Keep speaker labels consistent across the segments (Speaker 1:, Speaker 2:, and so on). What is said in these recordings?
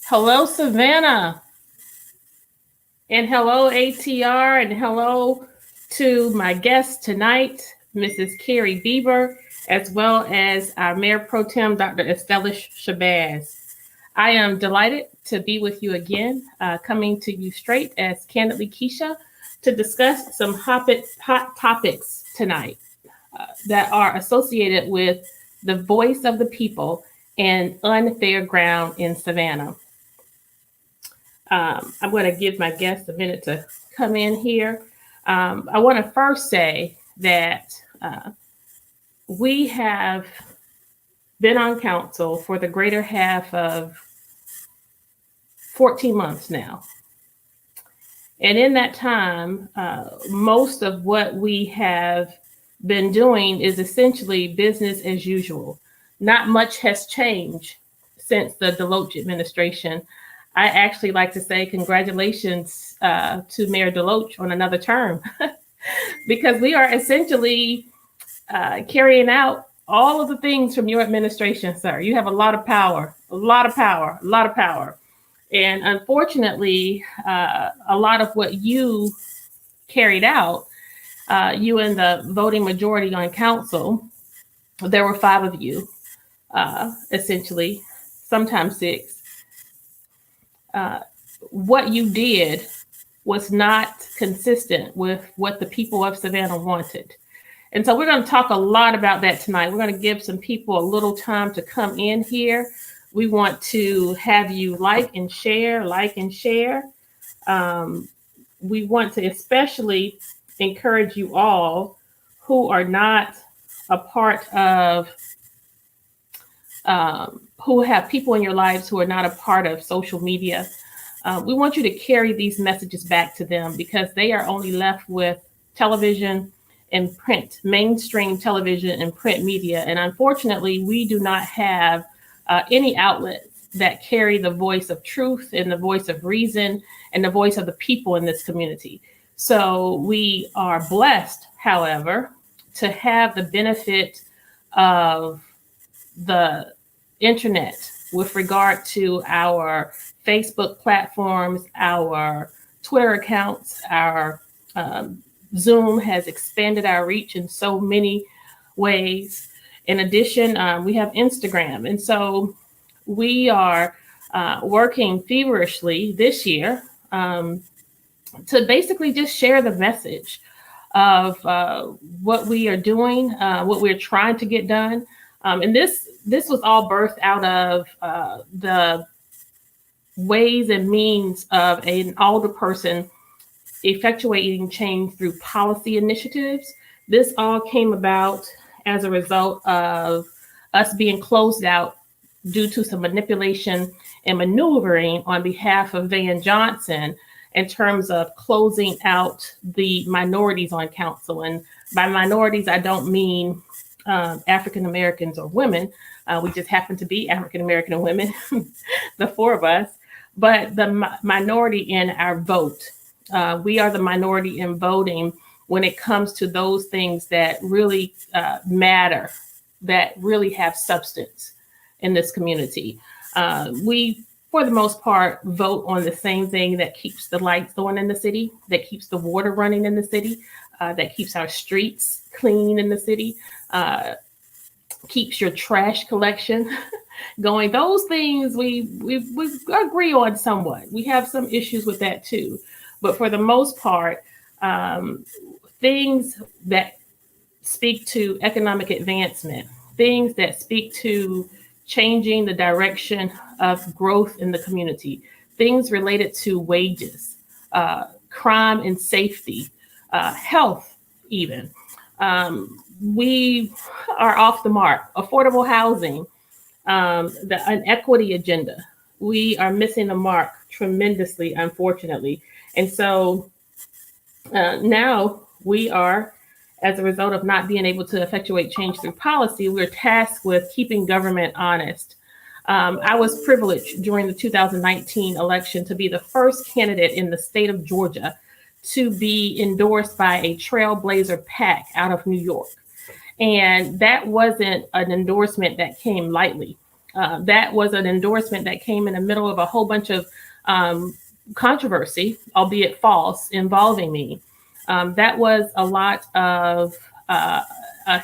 Speaker 1: Hello, Savannah, and hello, ATR, and hello to my guest tonight, Mrs. Carrie Bieber, as well as our Mayor Pro Tem, Dr. Estella Shabazz. I am delighted to be with you again, coming to you straight as Candidly Kesha to discuss some hot topics tonight that are associated with the voice of the people and unfair ground in Savannah. I'm going to give my guests a minute to come in here. I want to first say that we have been on council for the greater half of 14 months now. And in that time, most of what we have been doing is essentially business as usual. Not much has changed since the Deloach administration. I actually like to say congratulations to Mayor Deloach on another term because we are essentially carrying out all of the things from your administration, sir. You have a lot of power, a lot of power, a lot of power. And unfortunately, a lot of what you carried out, you and the voting majority on council, there were 5 of you, essentially, sometimes 6. What you did was not consistent with what the people of Savannah wanted. And so we're going to talk a lot about that tonight. We're going to give some people a little time to come in here. We want to have you like and share. We want to especially encourage you all who are not a part of, who have people in your lives who are not a part of social media. We want you to carry these messages back to them because they are only left with television and print, mainstream television and print media. And unfortunately, we do not have any outlets that carry the voice of truth and the voice of reason and the voice of the people in this community. So we are blessed, however, to have the benefit of the internet with regard to our Facebook platforms, our Twitter accounts, our Zoom has expanded our reach in so many ways. In addition, we have Instagram. And so we are working feverishly this year to basically just share the message of what we are doing, what we're trying to get done. And this was all birthed out of the ways and means of an older person effectuating change through policy initiatives. This all came about as a result of us being closed out due to some manipulation and maneuvering on behalf of Van Johnson in terms of closing out the minorities on council. And by minorities, I don't mean African Americans or women. We just happen to be African American and women, the 4 of us, but the minority in our vote. We are the minority in voting when it comes to those things that really matter, that really have substance in this community. We, for the most part, vote on the same thing that keeps the lights on in the city, that keeps the water running in the city, that keeps our streets clean in the city, keeps your trash collection going. Those things we agree on somewhat. We have some issues with that too. But for the most part, things that speak to economic advancement, things that speak to changing the direction of growth in the community, things related to wages, crime and safety, health even. We are off the mark. Affordable housing, an equity agenda. We are missing the mark tremendously, unfortunately. And so now we are, as a result of not being able to effectuate change through policy, we're tasked with keeping government honest. I was privileged during the 2019 election to be the first candidate in the state of Georgia to be endorsed by a trailblazer PAC out of New York. And that wasn't an endorsement that came lightly. That was an endorsement that came in the middle of a whole bunch of controversy, albeit false, involving me. That was a lot of a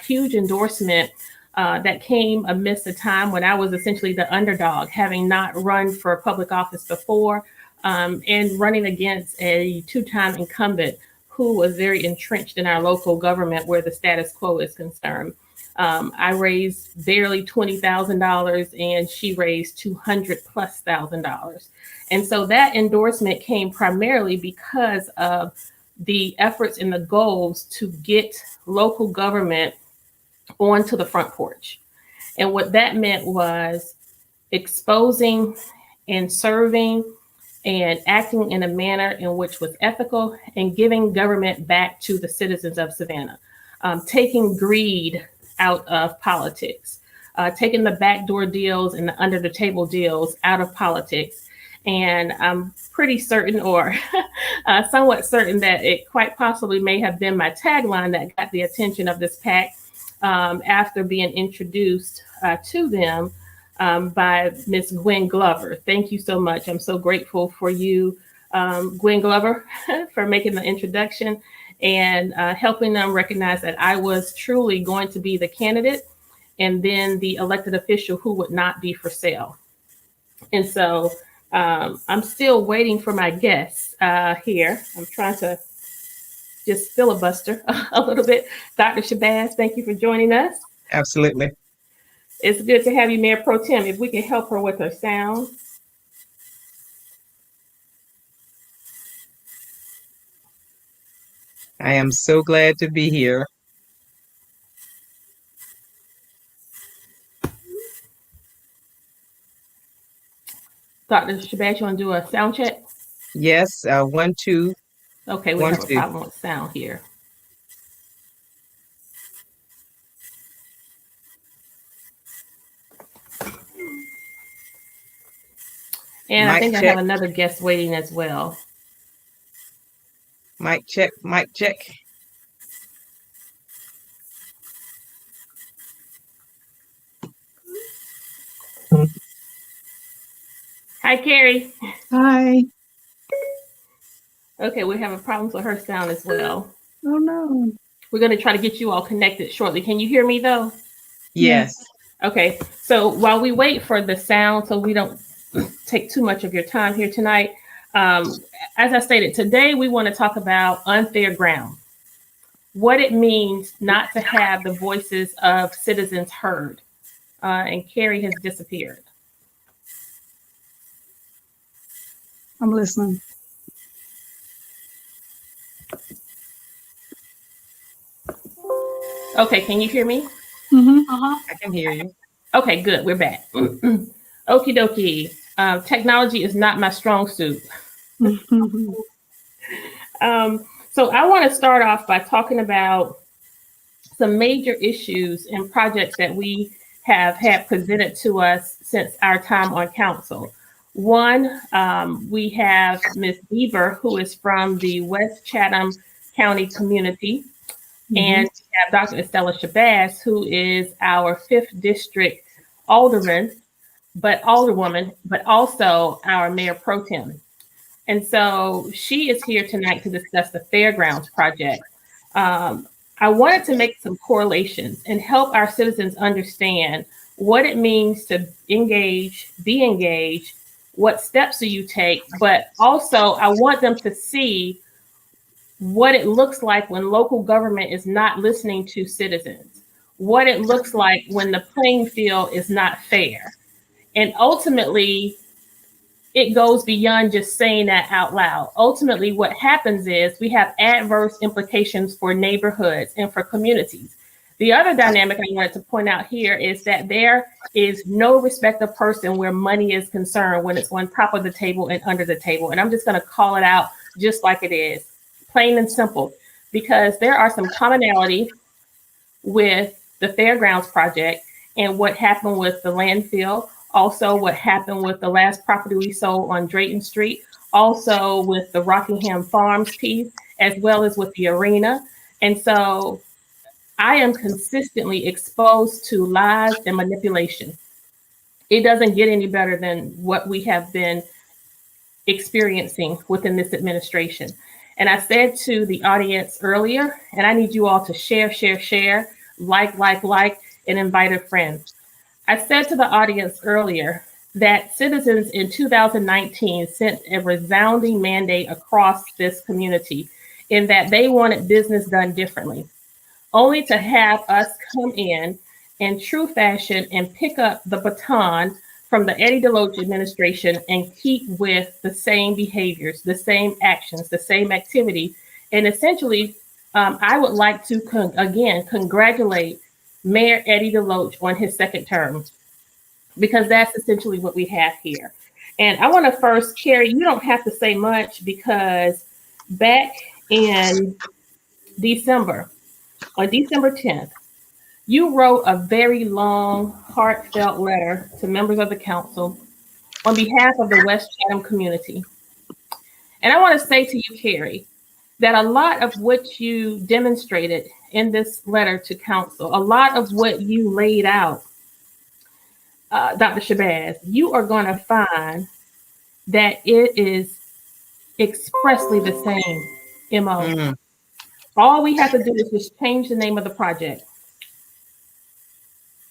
Speaker 1: huge endorsement that came amidst a time when I was essentially the underdog, having not run for public office before, and running against a two-time incumbent who was very entrenched in our local government where the status quo is concerned. I raised barely $20,000 and she raised $200,000+. And so that endorsement came primarily because of the efforts and the goals to get local government onto the front porch. And what that meant was exposing and serving and acting in a manner in which was ethical and giving government back to the citizens of Savannah, taking greed out of politics, taking the backdoor deals and the under the table deals out of politics. And I'm pretty certain, or somewhat certain, that it quite possibly may have been my tagline that got the attention of this PAC after being introduced to them by Miss Gwen Glover. Thank you so much. I'm so grateful for you, Gwen Glover, for making the introduction and helping them recognize that I was truly going to be the candidate and then the elected official who would not be for sale. And so I'm still waiting for my guests here. I'm trying to just filibuster a little bit. Dr. Shabazz, thank you for joining us.
Speaker 2: Absolutely.
Speaker 1: It's good to have you, Mayor Pro Tem. If we can help her with her sound.
Speaker 2: I am so glad to be here.
Speaker 1: Dr. Shabazz, you want to do a sound check?
Speaker 2: Yes, 1, 2.
Speaker 1: Okay, we have a problem with sound here. And I think I have another guest waiting as well.
Speaker 2: Mic check, mic check.
Speaker 1: Hi, Carrie.
Speaker 3: Hi.
Speaker 1: Okay, we have a problem with her sound as well.
Speaker 3: Oh, no.
Speaker 1: We're going to try to get you all connected shortly. Can you hear me, though?
Speaker 2: Yes.
Speaker 1: Okay, so while we wait for the sound, so we don't take too much of your time here tonight, as I stated, today we want to talk about unfair ground, what it means not to have the voices of citizens heard. And Carrie has disappeared.
Speaker 3: I'm listening.
Speaker 1: Okay, can you hear me?
Speaker 3: Mm-hmm.
Speaker 2: I can hear you.
Speaker 1: Okay, good. We're back. Okie dokie. Technology is not my strong suit. So I want to start off by talking about some major issues and projects that we have had presented to us since our time on council. One, we have Ms. Bieber, who is from the West Chatham County community. And we have Dr. Estella Shabazz, who is our 5th district alderwoman, but also our mayor pro tem. And so she is here tonight to discuss the Fairgrounds project. I wanted to make some correlations and help our citizens understand what it means to engage, be engaged, what steps do you take, but also I want them to see what it looks like when local government is not listening to citizens, what it looks like when the playing field is not fair. And ultimately, it goes beyond just saying that out loud. Ultimately, what happens is we have adverse implications for neighborhoods and for communities. The other dynamic I wanted to point out here is that there is no respect of person where money is concerned when it's on top of the table and under the table. And I'm just going to call it out just like it is. Plain and simple, because there are some commonality with the Fairgrounds project and what happened with the landfill, also what happened with the last property we sold on Drayton Street, also with the Rockingham Farms piece, as well as with the arena. And so I am consistently exposed to lies and manipulation. It doesn't get any better than what we have been experiencing within this administration. And I said to the audience earlier, and I need you all to share, like, and invite a friend. I said to the audience earlier that citizens in 2019 sent a resounding mandate across this community in that they wanted business done differently, only to have us come in true fashion and pick up the baton from the Eddie Deloach administration and keep with the same behaviors, the same actions, the same activity. And essentially, I would like to again congratulate Mayor Eddie Deloach on his second term, because that's essentially what we have here. And I want to first, Carrie, you don't have to say much, because back in December, on December 10th, you wrote a very long, heartfelt letter to members of the council on behalf of the West Chatham community. And I want to say to you, Carrie, that a lot of what you demonstrated in this letter to council, a lot of what you laid out, Dr. Shabazz, you are going to find that it is expressly the same MO.
Speaker 2: Mm.
Speaker 1: All we have to do is just change the name of the project.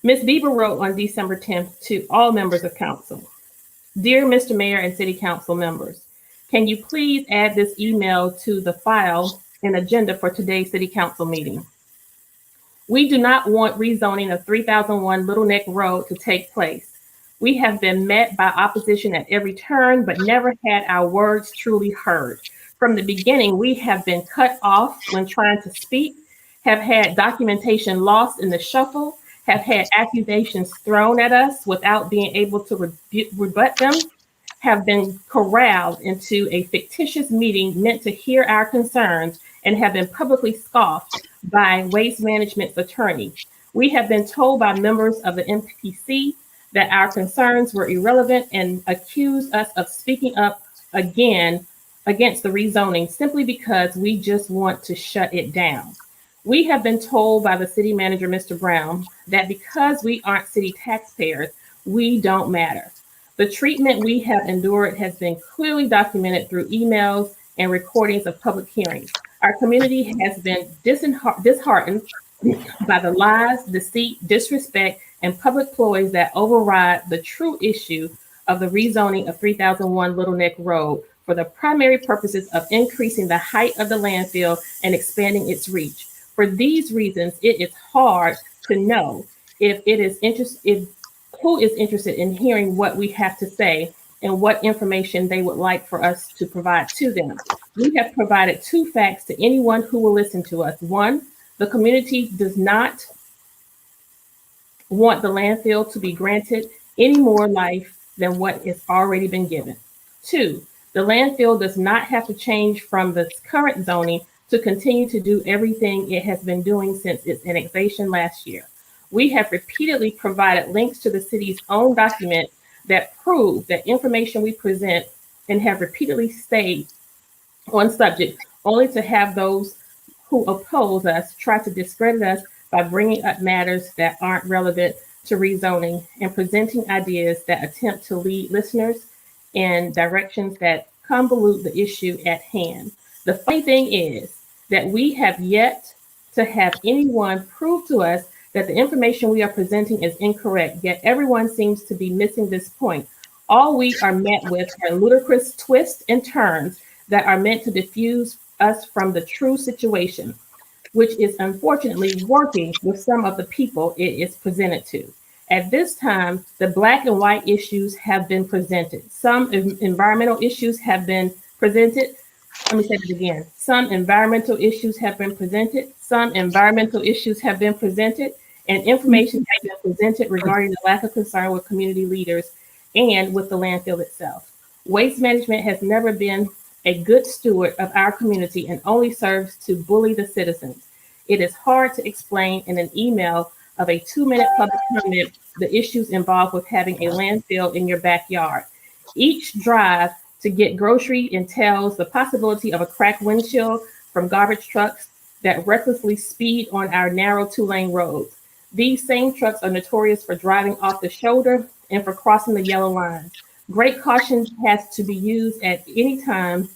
Speaker 1: Ms. Bieber wrote on December 10th to all members of council, "Dear Mr. Mayor and City Council members, can you please add this email to the file and agenda for today's City Council meeting? We do not want rezoning of 3001 Little Neck Road to take place. We have been met by opposition at every turn, but never had our words truly heard. From the beginning, we have been cut off when trying to speak, have had documentation lost in the shuffle, have had accusations thrown at us without being able to rebut them, have been corralled into a fictitious meeting meant to hear our concerns, and have been publicly scoffed by Waste Management's attorney. We have been told by members of the MPC that our concerns were irrelevant and accused us of speaking up again against the rezoning simply because we just want to shut it down. We have been told by the city manager, Mr. Brown, that because we aren't city taxpayers, we don't matter. The treatment we have endured has been clearly documented through emails and recordings of public hearings. Our community has been disheartened by the lies, deceit, disrespect, and public ploys that override the true issue of the rezoning of 3001 Little Neck Road for the primary purposes of increasing the height of the landfill and expanding its reach. For these reasons, it is hard to know who is interested in hearing what we have to say and what information they would like for us to provide to them. We have provided two facts to anyone who will listen to us. One, the community does not want the landfill to be granted any more life than what has already been given. Two, the landfill does not have to change from the current zoning to continue to do everything it has been doing since its annexation last year. We have repeatedly provided links to the city's own document that prove that information we present and have repeatedly stayed on subject, only to have those who oppose us try to discredit us by bringing up matters that aren't relevant to rezoning and presenting ideas that attempt to lead listeners in directions that convolute the issue at hand. The funny thing is that we have yet to have anyone prove to us that the information we are presenting is incorrect, yet everyone seems to be missing this point. All we are met with are ludicrous twists and turns that are meant to diffuse us from the true situation, which is unfortunately working with some of the people it is presented to. At this time, the black and white issues have been presented. Some environmental issues have been presented. Let me say it again. Some environmental issues have been presented. Some environmental issues have been presented, and information has been presented regarding the lack of concern with community leaders and with the landfill itself. Waste management has never been a good steward of our community and only serves to bully the citizens. It is hard to explain in an email of a 2-minute public comment the issues involved with having a landfill in your backyard. Each drive to get grocery entails the possibility of a cracked windshield from garbage trucks that recklessly speed on our narrow 2-lane roads. These same trucks are notorious for driving off the shoulder and for crossing the yellow line. Great caution has to be used at any time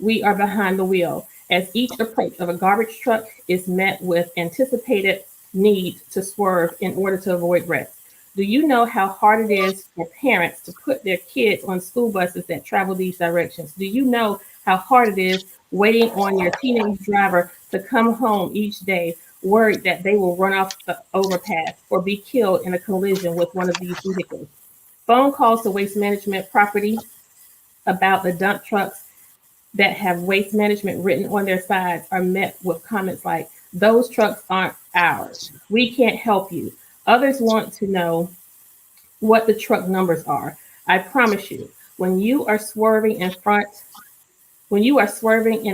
Speaker 1: we are behind the wheel, as each approach of a garbage truck is met with anticipated need to swerve in order to avoid wrecks. Do you know how hard it is for parents to put their kids on school buses that travel these directions? Do you know how hard it is waiting on your teenage driver to come home each day, worried that they will run off the overpass or be killed in a collision with one of these vehicles? Phone calls to waste management property about the dump trucks that have waste management written on their sides are met with comments like, "Those trucks aren't ours. We can't help you." Others want to know what the truck numbers are. I promise you, when you are swerving in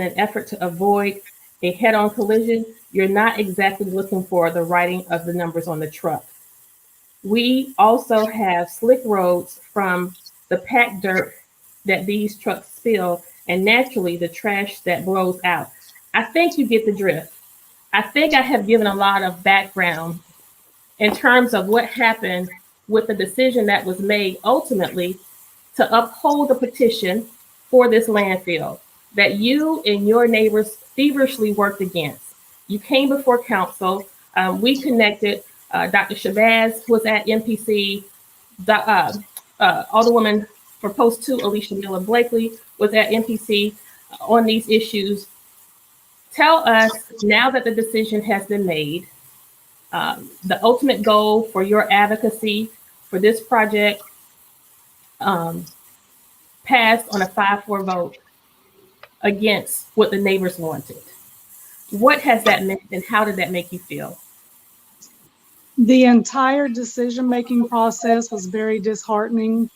Speaker 1: an effort to avoid a head-on collision, you're not exactly looking for the writing of the numbers on the truck. We also have slick roads from the packed dirt that these trucks spill, and naturally the trash that blows out. I think you get the drift. I think I have given a lot of background in terms of what happened with the decision that was made ultimately to uphold the petition for this landfill that you and your neighbors feverishly worked against. You came before council. We connected. Dr. Shabazz was at MPC. Alderwoman for Post 2, Alicia Miller Blakely, was at MPC on these issues. Tell us, now that the decision has been made, the ultimate goal for your advocacy for this project passed on a 5-4 vote against what the neighbors wanted. What has that meant, and how did that make you feel?
Speaker 3: The entire decision-making process was very disheartening.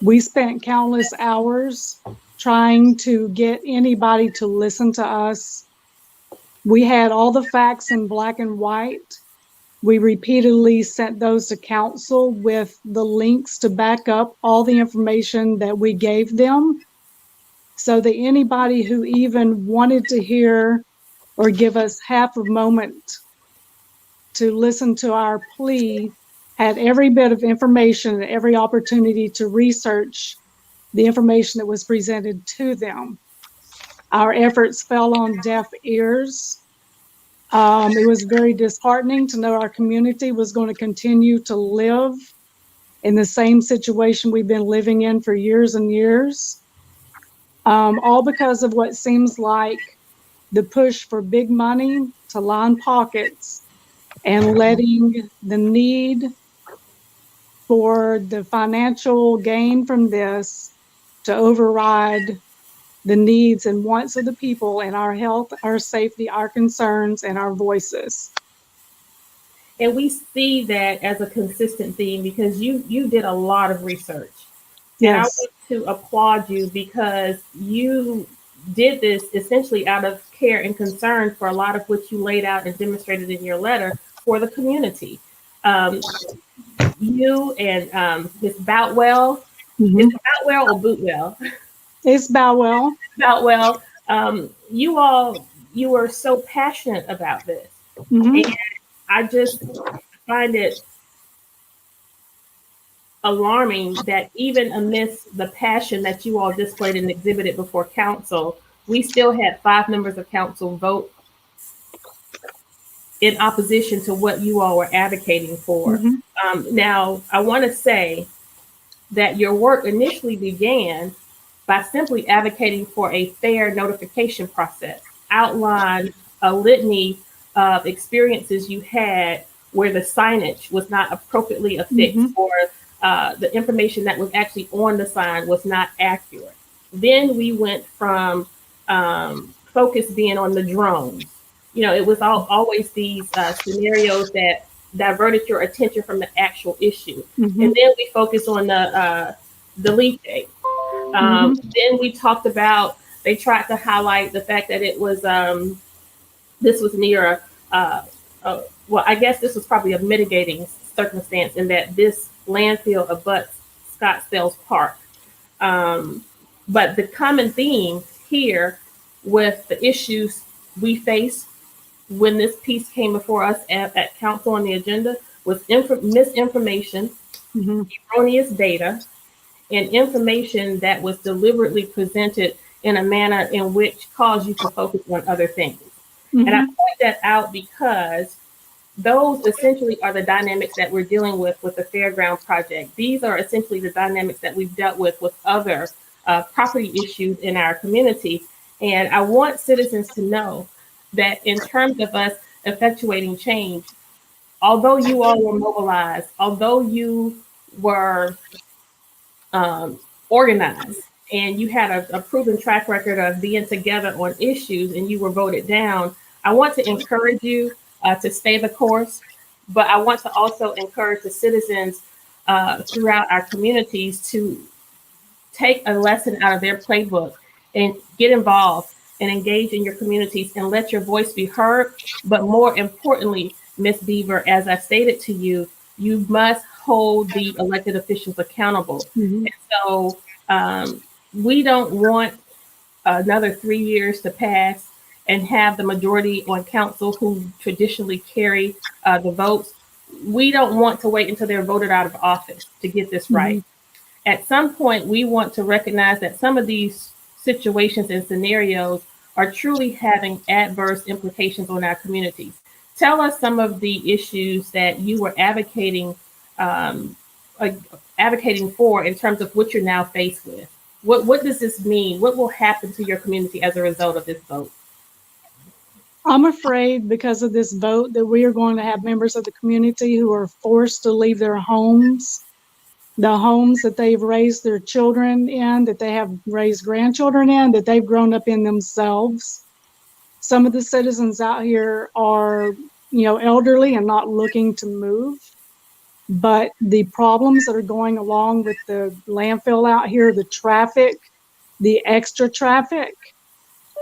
Speaker 3: We spent countless hours trying to get anybody to listen to us. We had all the facts in black and white. We repeatedly sent those to council with the links to back up all the information that we gave them, so that anybody who even wanted to hear or give us half a moment to listen to our plea had every bit of information and every opportunity to research the information that was presented to them. Our efforts fell on deaf ears. It was very disheartening to know our community was going to continue to live in the same situation we've been living in for years and years, all because of what seems like the push for big money to line pockets and letting the need for the financial gain from this to override the needs and wants of the people and our health, our safety, our concerns, and our voices.
Speaker 1: And we see that as a consistent theme because you did a lot of research. And I
Speaker 3: Yes.
Speaker 1: want to applaud you because you did this essentially out of care and concern for a lot of what you laid out and demonstrated in your letter for the community. You and Ms. Boutwell, is it Boutwell or Bootwell?
Speaker 3: It's Bowell.
Speaker 1: Boutwell, you were so passionate about this.
Speaker 3: Mhm.
Speaker 1: And I just find it alarming that even amidst the passion that you all displayed and exhibited before council, we still had 5 members of council vote in opposition to what you all were advocating for. Now, I want to say that your work initially began by simply advocating for a fair notification process, outline a litany of experiences you had where the signage was not appropriately affixed or the information that was actually on the sign was not accurate. Then we went from focus being on the drones. You know, it was always these scenarios that diverted your attention from the actual issue. And then we focused on the leachate. Then we talked about, they tried to highlight the fact that it was, this was near well, I guess this was probably a mitigating circumstance in that this landfill abuts Scottsdale's Park. But the common theme here with the issues we faced when this piece came before us at council on the agenda was misinformation,
Speaker 3: Mhm.
Speaker 1: erroneous data, and information that was deliberately presented in a manner in which caused you to focus on other things. And I
Speaker 3: Mhm.
Speaker 1: point that out because those essentially are the dynamics that we're dealing with the Fairground project. These are essentially the dynamics that we've dealt with other property issues in our community. And I want citizens to know that in terms of us effectuating change, although you all were mobilized, although you were um, organized and you had a proven track record of being together on issues and you were voted down, I want to encourage you to stay the course, but I want to also encourage the citizens throughout our communities to take a lesson out of their playbook and get involved and engage in your communities and let your voice be heard. But more importantly, Ms. Beaver, as I stated to you, you must hold the elected officials accountable.
Speaker 3: Mhm.
Speaker 1: And so we don't want another 3 years to pass and have the majority on council who traditionally carry the votes. We don't want to wait until they're voted out of office to get this right.
Speaker 3: Mhm.
Speaker 1: At some point, we want to recognize that some of these situations and scenarios are truly having adverse implications on our communities. Tell us some of the issues that you were um, uh, advocating for in terms of what you're now faced with. What does this mean? What will happen to your community as a result of this vote?
Speaker 3: I'm afraid because of this vote that we are going to have members of the community who are forced to leave their homes, the homes that they've raised their children in, that they have raised grandchildren in, that they've grown up in themselves. Some of the citizens out here are, elderly and not looking to move. But the problems that are going along with the landfill out here, the traffic, the extra traffic,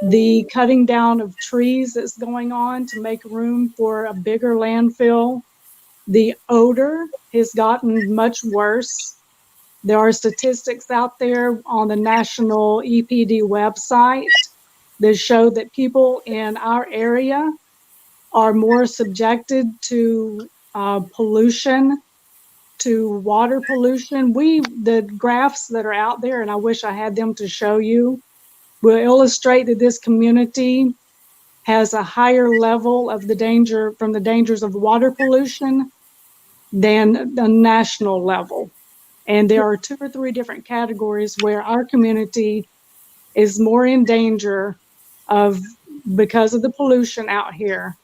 Speaker 3: the cutting down of trees that's going on to make room for a bigger landfill, the odor has gotten much worse. There are statistics out there on the national EPD website that show that people in our area are more subjected to pollution, to water pollution. The graphs that are out there, and I wish I had them to show you, will illustrate that this community has a higher level of the dangers of water pollution than the national level. And there are 2 or 3 different categories where our community is more in danger of, because of the pollution out here,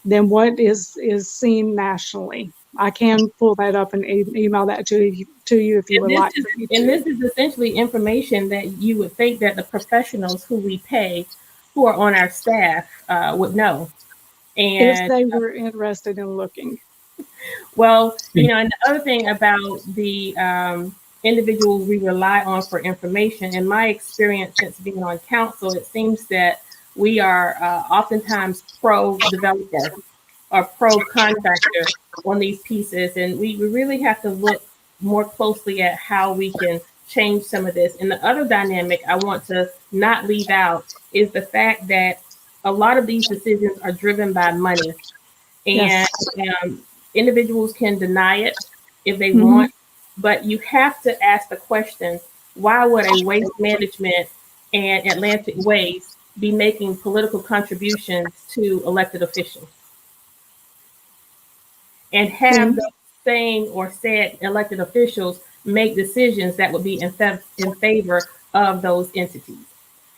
Speaker 3: than what is seen nationally. I can pull that up and email that to you if you
Speaker 1: And
Speaker 3: would
Speaker 1: this
Speaker 3: like
Speaker 1: is
Speaker 3: for me
Speaker 1: and
Speaker 3: to.
Speaker 1: this is essentially information that you would think that the professionals who we pay, who are on our staff, would know.
Speaker 3: If
Speaker 1: And
Speaker 3: they were interested in looking.
Speaker 1: well, and the other thing about the individuals we rely on for information, in my experience since being on council, it seems that we are oftentimes pro developer or pro contractor on these pieces. And we really have to look more closely at how we can change some of this. And the other dynamic I want to not leave out is the fact that a lot of these decisions are driven by money. And
Speaker 3: Yes.
Speaker 1: individuals can deny it if they
Speaker 3: Hmm.
Speaker 1: want, but you have to ask the question, why would a waste management and Atlantic Waste be making political contributions to elected officials and have
Speaker 3: And
Speaker 1: those same or said elected officials make decisions that would be in favor of those entities?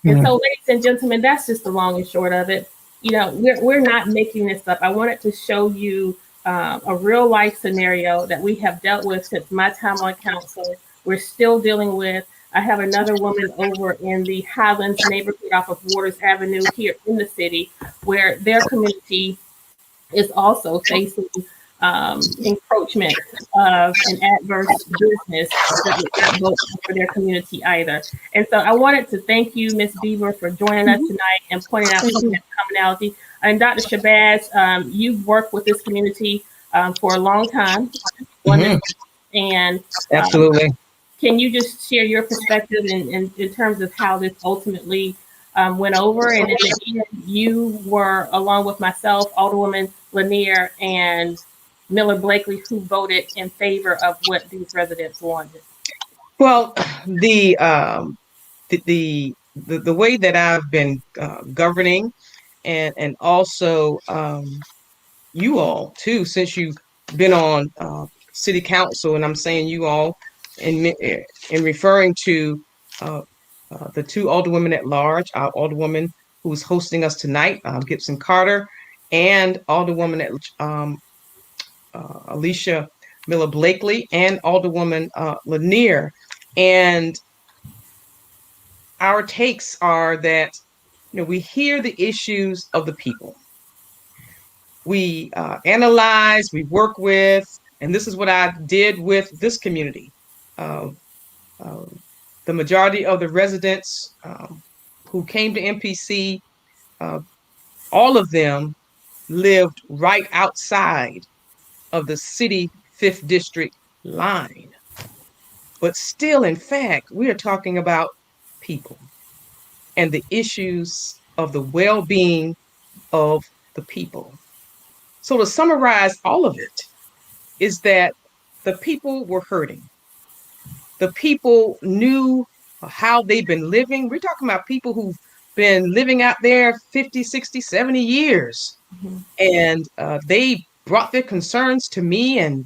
Speaker 1: And
Speaker 2: Mm.
Speaker 1: so, ladies and gentlemen, that's just the long and short of it. We're not making this up. I wanted to show you a real life scenario that we have dealt with since my time on council. We're still dealing with. I have another woman over in the Highlands neighborhood off of Waters Avenue here in the city, where their community is also facing encroachment of an adverse business that would not vote for their community either. And so I wanted to thank you, Ms. Beaver, for joining us
Speaker 3: mhm,
Speaker 1: tonight and pointing out
Speaker 3: thank
Speaker 1: some of
Speaker 3: you.
Speaker 1: that commonality. And Dr. Shabazz, you've worked with this community for a long time on this,
Speaker 2: Mhm.
Speaker 1: and um,
Speaker 2: Absolutely.
Speaker 1: can you just share your perspective in terms of how this ultimately went over? And in the end, you were, along with myself, Alderwoman Lanier, and Miller Blakely, who voted in favor of what these residents wanted?
Speaker 2: Well, the way that I've been governing, and also you all too, since you've been on city council, and I'm saying you all in referring to uh, the two alderwomen at large, our alderwoman who's hosting us tonight, Gibson Carter, and alderwoman at Alicia Miller Blakely, and alderwoman Lanier. And our takes are that, we hear the issues of the people. We analyze, we work with, and this is what I did with this community. Uh, uh, the majority of the residents who came to MPC, all of them lived right outside of the city 5th district line. But still, in fact, we are talking about people and the issues of the well-being of the people. So to summarize all of it is that the people were hurting. The people knew how they've been living. We're talking about people who've been living out there 50, 60, 70 years.
Speaker 1: Mm-hmm.
Speaker 2: And they brought their concerns to me and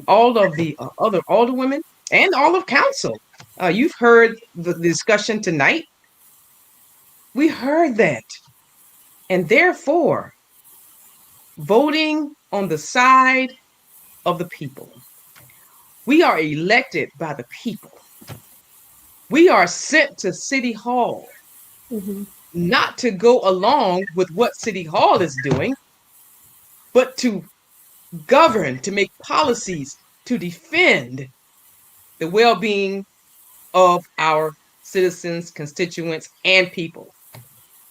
Speaker 2: all of the other alderwomen and all of council. You've heard the discussion tonight. We heard that. And therefore, voting on the side of the people. We are elected by the people. We are sent to City Hall,
Speaker 1: Mm-hmm.
Speaker 2: not to go along with what City Hall is doing, but to govern, to make policies, to defend the well-being of our citizens, constituents, and people.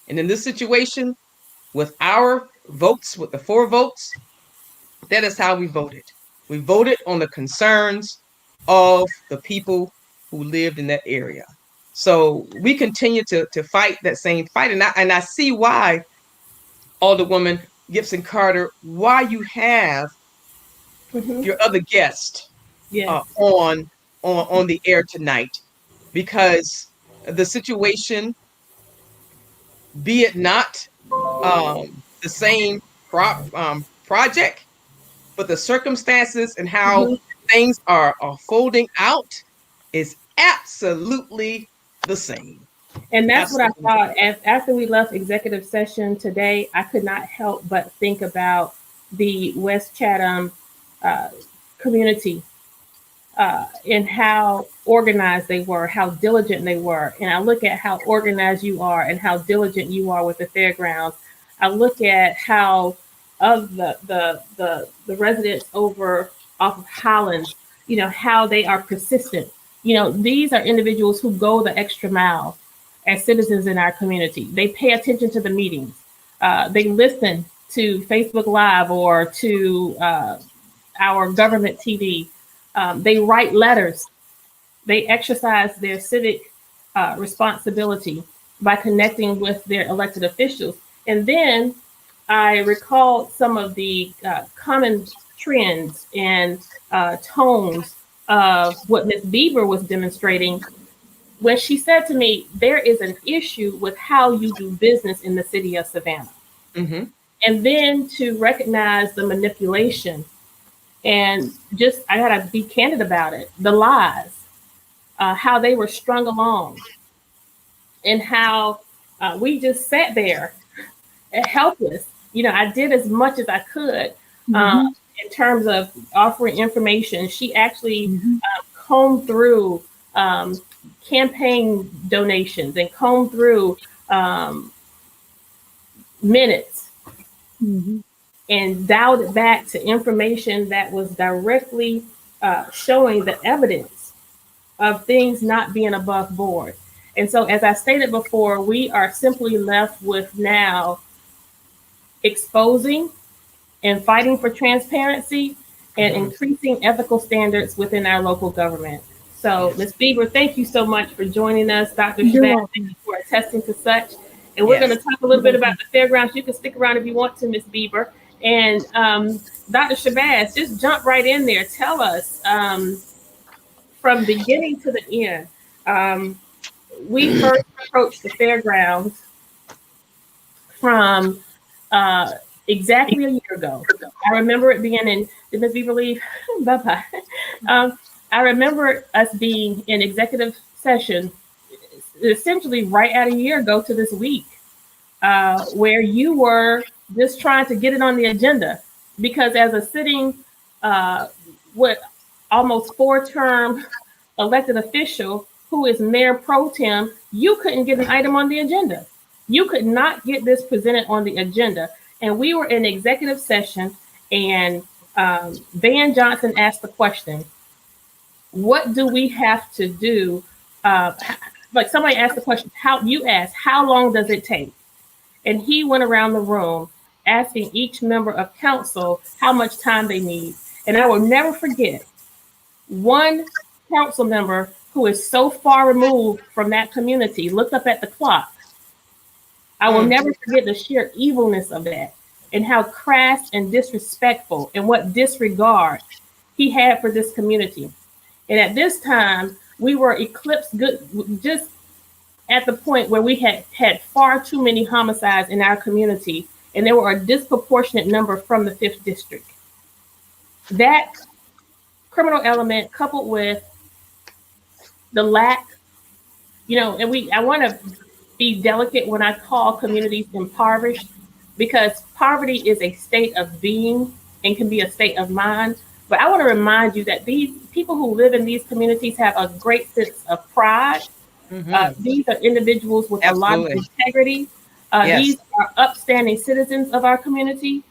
Speaker 2: And in this situation, with our votes, with the 4 votes, that is how we voted. We voted on the concerns of the people who lived in that area. So we continue to fight that same fight. And I see why, Alderwoman Gibson Carter, why you have
Speaker 1: Mm-hmm.
Speaker 2: your other guest
Speaker 1: Yes.
Speaker 2: on the air tonight, because the situation, be it not the same project, but the circumstances and how
Speaker 1: Mm-hmm.
Speaker 2: things are folding out is absolutely the same.
Speaker 1: And that's what I
Speaker 2: Absolutely.
Speaker 1: thought. After we left executive session today, I could not help but think about the West Chatham community and how organized they were, how diligent they were. And I look at how organized you are and how diligent you are with the fairgrounds. I look at how of the residents over off of Highlands, how they are persistent. These are individuals who go the extra mile as citizens in our community. They pay attention to the meetings. They listen to Facebook Live or to our government TV. They write letters. They exercise their civic responsibility by connecting with their elected officials. And then I recall some of the common trends and tones of what Ms. Bieber was demonstrating when she said to me, there is an issue with how you do business in the city of Savannah.
Speaker 2: Mm-hmm.
Speaker 1: And then to recognize the manipulation and just, I gotta be candid about it, the lies, how they were strung along, and how we just sat there helpless. I did as much as I could in terms of offering information. She actually combed through campaign donations and combed through minutes and dialed it back to information that was directly showing the evidence of things not being above board. And so, as I stated before, we are simply left with now exposing and fighting for transparency and increasing ethical standards within our local government. So, Ms. Bieber, thank you so much for joining us. Dr. Shabazz, thank you for attesting to such. And we're going to talk a little bit about the fairgrounds. You can stick around if you want to, Ms. Bieber. And Dr. Shabazz, just jump right in there. Tell us from beginning to the end. We first approached the fairgrounds from exactly a year ago. I remember it being in, did Ms. Beaver leave? Bye-bye. I remember us being in executive session essentially right at a year ago to this week, where you were just trying to get it on the agenda. Because as a sitting, what, almost 4-term elected official who is mayor pro tem, you couldn't get an item on the agenda. You could not get this presented on the agenda. And we were in executive session, and Van Johnson asked the question, what do we have to do? Like somebody asked the question, how long does it take? And he went around the room asking each member of council how much time they need. And I will never forget one council member who is so far removed from that community looked up at the clock. I will never forget the sheer evilness of that and how crass and disrespectful and what disregard he had for this community. And at this time, we were eclipsed just at the point where we had far too many homicides in our community, and there were a disproportionate number from the 5th district. That criminal element coupled with the lack, and I want to be delicate when I call communities impoverished, because poverty is a state of being and can be a state of mind. But I want to remind you that these people who live in these communities have a great sense of pride. These are individuals with a lot of integrity. These are upstanding citizens of our community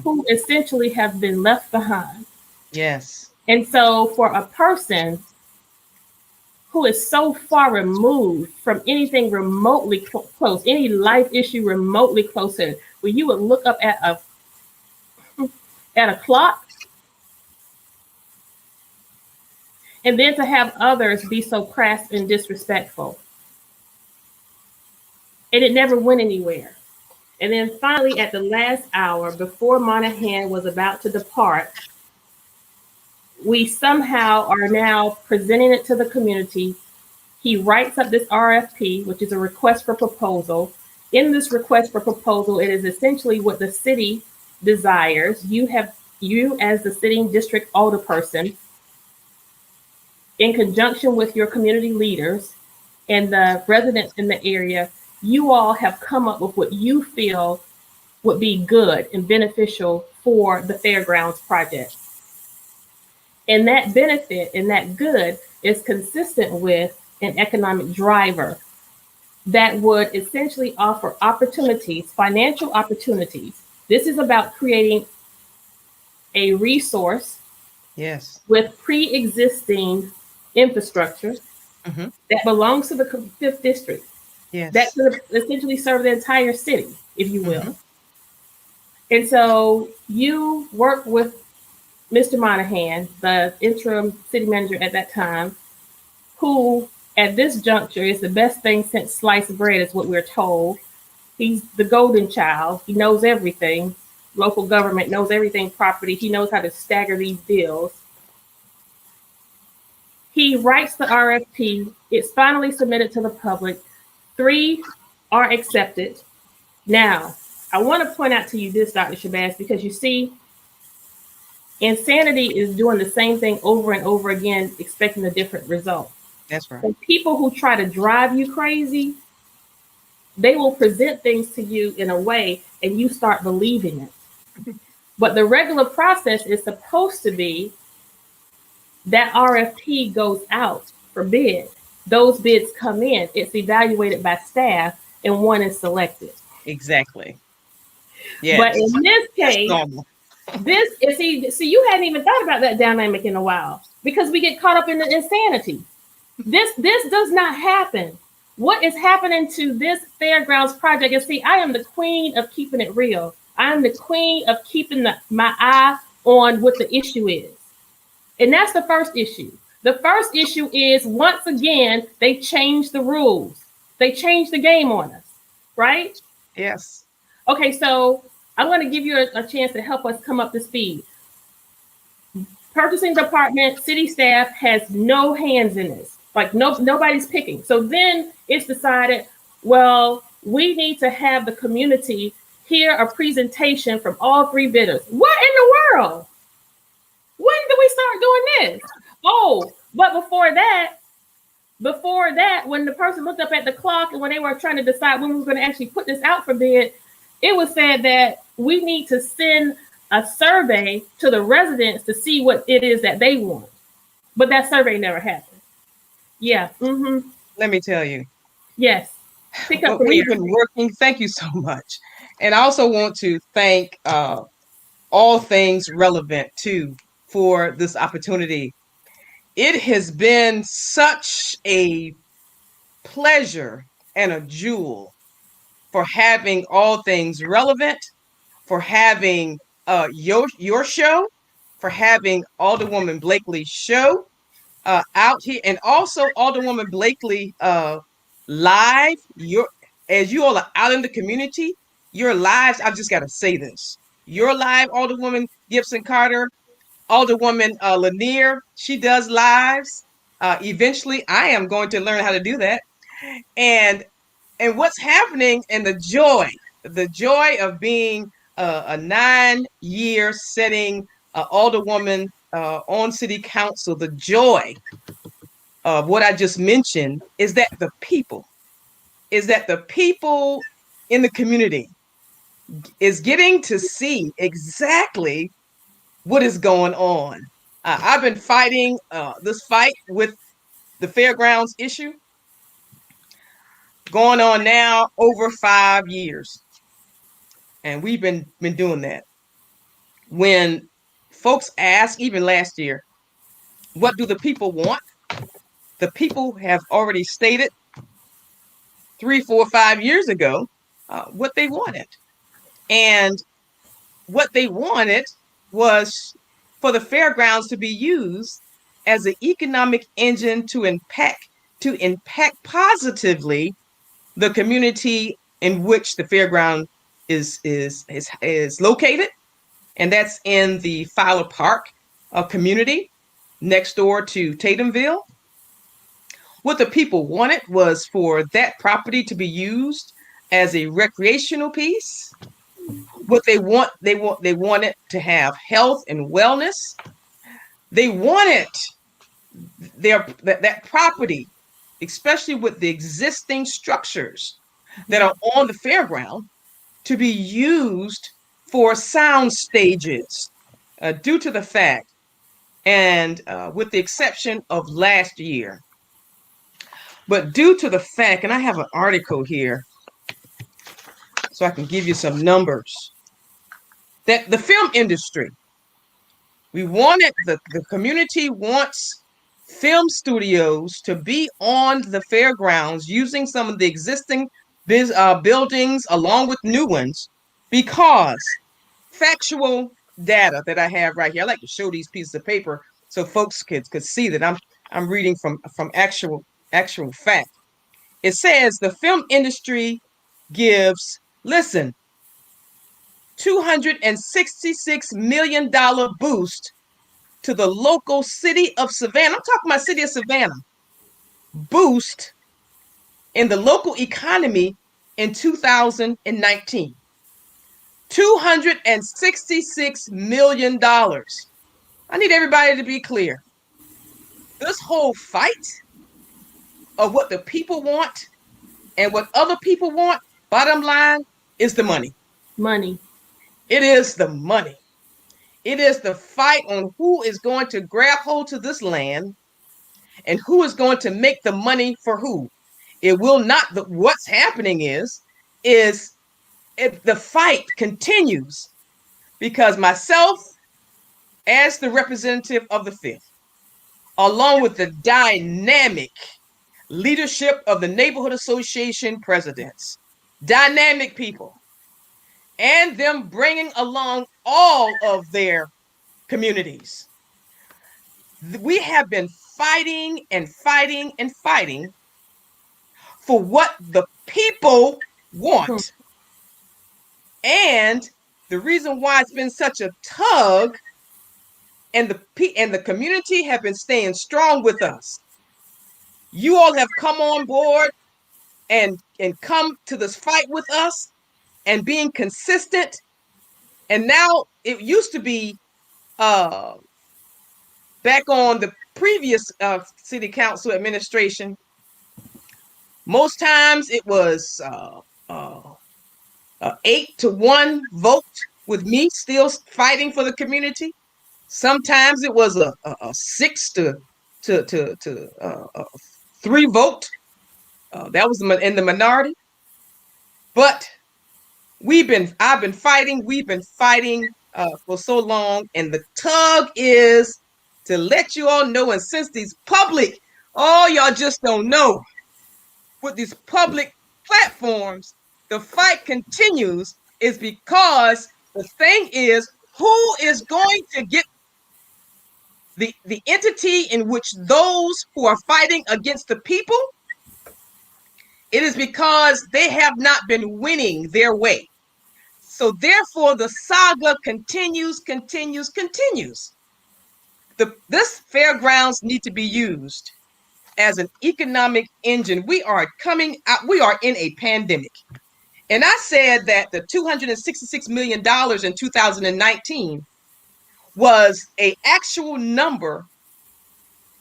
Speaker 1: who essentially have been left behind.
Speaker 2: Yes.
Speaker 1: And so for a person who is so far removed from anything remotely close, any life issue remotely closer, where you would look up at a clock, and then to have others be so crass and disrespectful. And it never went anywhere. And then finally, at the last hour, before Monahan was about to depart, we somehow are now presenting it to the community. He writes up this RFP, which is a request for proposal. In this request for proposal, it is essentially what the city desires. You as the sitting district alderperson, in conjunction with your community leaders and the residents in the area, you all have come up with what you feel would be good and beneficial for the fairgrounds project. And that benefit and that good is consistent with an economic driver that would essentially offer opportunities, financial opportunities. This is about creating a resource with pre-existing infrastructure that belongs to the 5th district. That could essentially serve the entire city, if you will. And so you work with Mr. Monahan, the interim city manager at that time, who at this juncture is the best thing since sliced bread, is what we're told. He's the golden child. He knows everything. Local government knows everything property. He knows how to stagger these deals. He writes the RFP. It's finally submitted to the public. 3 are accepted. Now, I want to point out to you this, Dr. Shabazz, because you see, insanity is doing the same thing over and over again, expecting a different result.
Speaker 2: That's right.
Speaker 1: And people who try to drive you crazy, they will present things to you in a way and you start believing it. But the regular process is supposed to be that RFP goes out for bid. Those bids come in, it's evaluated by staff, and one is selected.
Speaker 2: Exactly. Yes.
Speaker 1: But in this case, this is, see, you hadn't even thought about that dynamic in a while, because we get caught up in the insanity. This does not happen. What is happening to this fairgrounds project is, see, I am the queen of keeping it real. I am the queen of keeping my eye on what the issue is. And that's the first issue. The first issue is, once again, they changed the rules. They changed the game on us, right?
Speaker 2: Yes.
Speaker 1: Okay, so I'm going to give you a chance to help us come up to speed. Purchasing department, city staff has no hands in this. Like nobody's picking. So then it's decided, well, we need to have the community hear a presentation from all three bidders. What in the world? When did we start doing this? Oh, but before that, when the person looked up at the clock and when they were trying to decide when we were going to actually put this out for bid, it was said that we need to send a survey to the residents to see what it is that they want. But that survey never happened. Yeah. Mm-hmm.
Speaker 2: Let me tell you.
Speaker 1: Yes. Pick up
Speaker 2: We've been working. Thank you so much. And I also want to thank All Things Relevant too for this opportunity. It has been such a pleasure and a jewel for having All Things Relevant, for having your show, for having Alderwoman Blakely's show out here, and also Alderwoman Blakely live. As you all are out in the community, your lives. I've just got to say this: your live, Alderwoman Gibson Carter, Alderwoman Lanier. She does lives. Eventually, I am going to learn how to do that, and what's happening, and the joy of being a 9-year sitting alderwoman on city council, the joy of what I just mentioned is that the people in the community is getting to see exactly what is going on. I've been fighting this fight with the fairgrounds issue going on now over 5 years. And we've been doing that. When folks ask, even last year, what do the people want? The people have already stated 3, 4, 5 years ago what they wanted. And what they wanted was for the fairgrounds to be used as an economic engine to impact positively the community in which the fairground is located, and that's in the Fowler Park community next door to Tatumville. What the people wanted was for that property to be used as a recreational piece. What they wanted to have health and wellness. They wanted that property, especially with the existing structures that are on the fairground, to be used for sound stages, due to the fact, and with the exception of last year, but due to the fact, and I have an article here so I can give you some numbers, that the film industry, we wanted, the community wants film studios to be on the fairgrounds using some of the existing buildings along with new ones, because factual data that I have right here, I like to show these pieces of paper so folks could see that I'm reading from actual fact. It says the film industry gives, listen, $266 million boost to the local city of Savannah. I'm talking about city of Savannah. Boost in the local economy in 2019. $266 million. I need everybody to be clear. This whole fight of what the people want and what other people want, bottom line, is the money.
Speaker 1: Money.
Speaker 2: It is the money. It is the fight on who is going to grab hold to this land and who is going to make the money for who. It will not, what's happening is the fight continues because myself, as the representative of the Fifth, along with the dynamic leadership of the Neighborhood Association presidents, dynamic people, and them bringing along all of their communities. We have been fighting and fighting and fighting for what the people want. And the reason why it's been such a tug and the community have been staying strong with us. You all have come on board and come to this fight with us and being consistent. And now it used to be back on the previous city council administration. Most times it was 8-1 vote with me still fighting for the community. Sometimes it was a 6-3 vote. That was in the minority. But I've been fighting. We've been fighting for so long, and the tug is to let you all know. And since these public, y'all just don't know, with these public platforms, the fight continues. Is because the thing is, who is going to get the entity in which those who are fighting against the people? It is because they have not been winning their way. So therefore, the saga continues. This fairgrounds need to be used as an economic engine. We are coming out. We are in a pandemic. And I said that the $266 million in 2019 was an actual number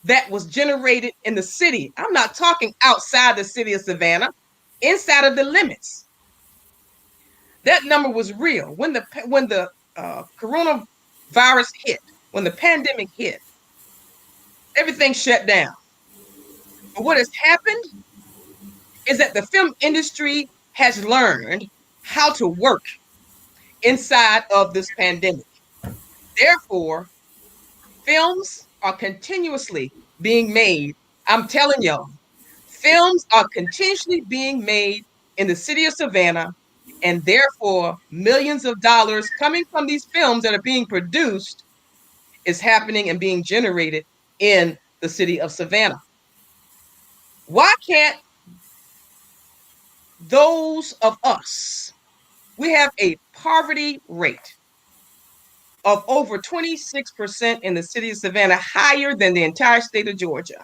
Speaker 2: that was generated in the city. I'm not talking outside the city of Savannah, inside of the limits. That number was real. When the coronavirus hit, when the pandemic hit, everything shut down. But what has happened is that the film industry has learned how to work inside of this pandemic. Therefore, films are continuously being made. I'm telling y'all, films are continuously being made in the city of Savannah, and therefore millions of dollars coming from these films that are being produced is happening and being generated in the city of Savannah. Why can't those of us, we have a poverty rate of over 26% in the city of Savannah, higher than the entire state of Georgia.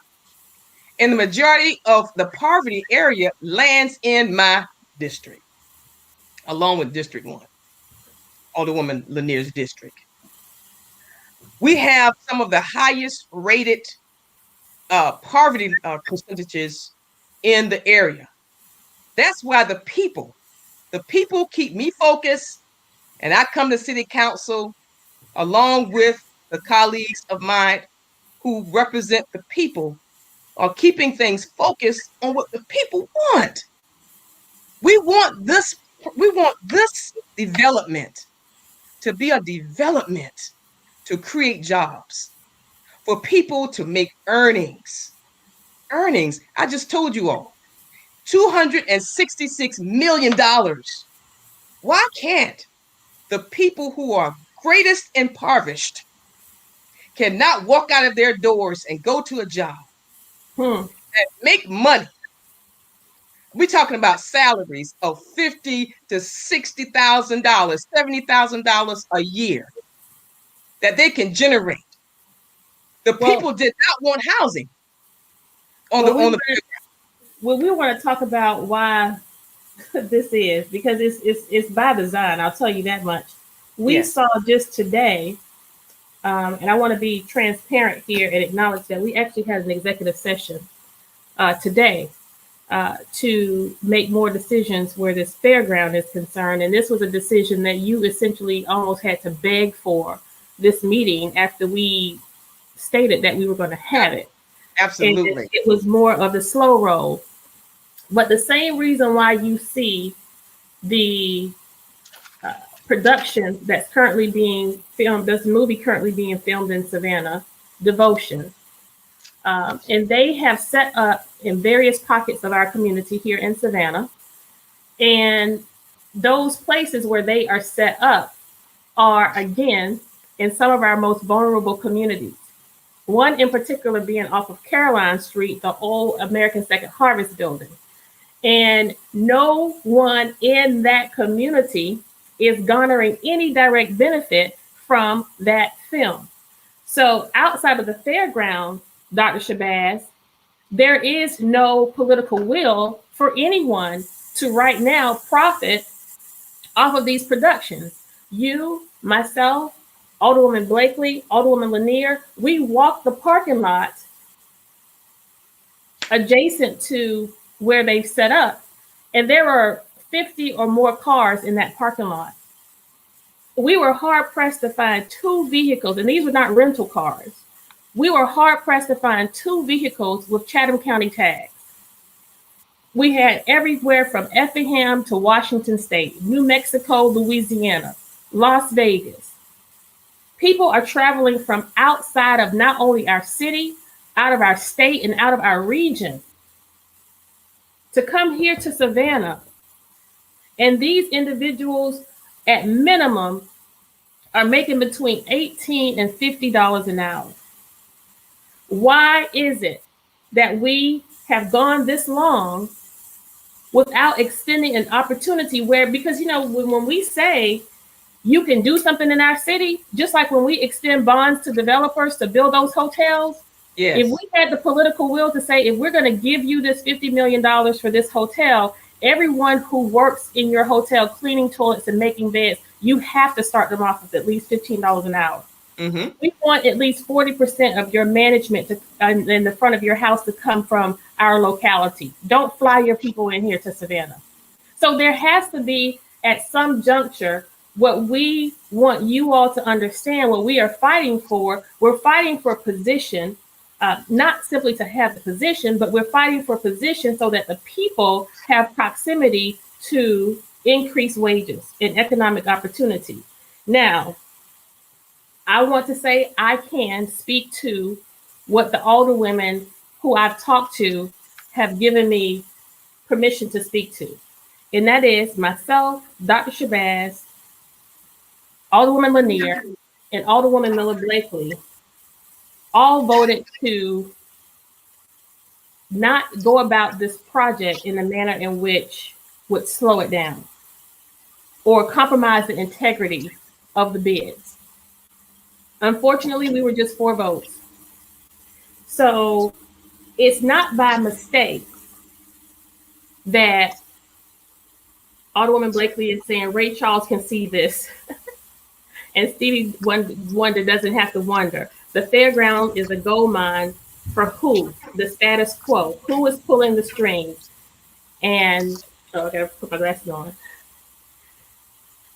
Speaker 2: And the majority of the poverty area lands in my district, along with District 1, Alderwoman Lanier's district. We have some of the highest rated poverty percentages in the area. That's why the people keep me focused, and I come to city council along with the colleagues of mine who represent the people, are keeping things focused on what the people want. We want this development to be a development to create jobs, for people to make earnings. I just told you all, $266 million. Why can't the people who are greatest impoverished cannot walk out of their doors and go to a job and make money? We're talking about salaries of $50,000 to $60,000, $70,000 a year that they can generate. The people did not want housing on the
Speaker 1: Well, we want to talk about why this is, because it's by design. I'll tell you that much. We saw just today, and I want to be transparent here and acknowledge that we actually had an executive session today to make more decisions where this fairground is concerned. And this was a decision that you essentially almost had to beg for this meeting after we stated that we were going to have it.
Speaker 2: Absolutely.
Speaker 1: And it was more of the slow roll. But the same reason why you see the production that's currently being filmed, this movie currently being filmed in Savannah, Devotion. And they have set up in various pockets of our community here in Savannah. And those places where they are set up are, again, in some of our most vulnerable communities. One in particular being off of Caroline Street, the old American Second Harvest building. And no one in that community is garnering any direct benefit from that film. So outside of the fairground, Dr. Shabazz, there is no political will for anyone to right now profit off of these productions. You, myself, Alderwoman Blakely, Alderwoman Lanier, we walk the parking lot adjacent to where they've set up, and there are 50 or more cars in that parking lot. We were hard pressed to find two vehicles, and these were not rental cars. We were hard pressed to find two vehicles with Chatham County tags. We had everywhere from Effingham to Washington State, New Mexico, Louisiana, Las Vegas. People are traveling from outside of not only our city, out of our state, and out of our region to come here to Savannah. And these individuals, at minimum, are making between $18 and $50 an hour. Why is it that we have gone this long without extending an opportunity where, because, you know, when we say you can do something in our city, just like when we extend bonds to developers to build those hotels, yes. If we had the political will to say, if we're going to give you this $50 million for this hotel, everyone who works in your hotel cleaning toilets and making beds, you have to start them off with at least $15 an hour. Mm-hmm. We want at least 40% of your management to, in the front of your house to come from our locality. Don't fly your people in here to Savannah. So there has to be, at some juncture, what we want you all to understand, what we are fighting for. We're fighting for position, not simply to have the position, but we're fighting for position so that the people have proximity to increase wages and economic opportunity. Now, I want to say I can speak to what the older women who I've talked to have given me permission to speak to. And that is myself, Dr. Shabazz, Alderwoman Lanier, and Alderwoman Miller Blakely all voted to not go about this project in a manner in which would slow it down or compromise the integrity of the bids. Unfortunately, we were just 4 votes. So it's not by mistake that Alderwoman Blakely is saying Ray Charles can see this and Stevie Wonder doesn't have to wonder. The fairground is a gold mine for who? The status quo. Who is pulling the strings? And, oh, I gotta put my glasses on.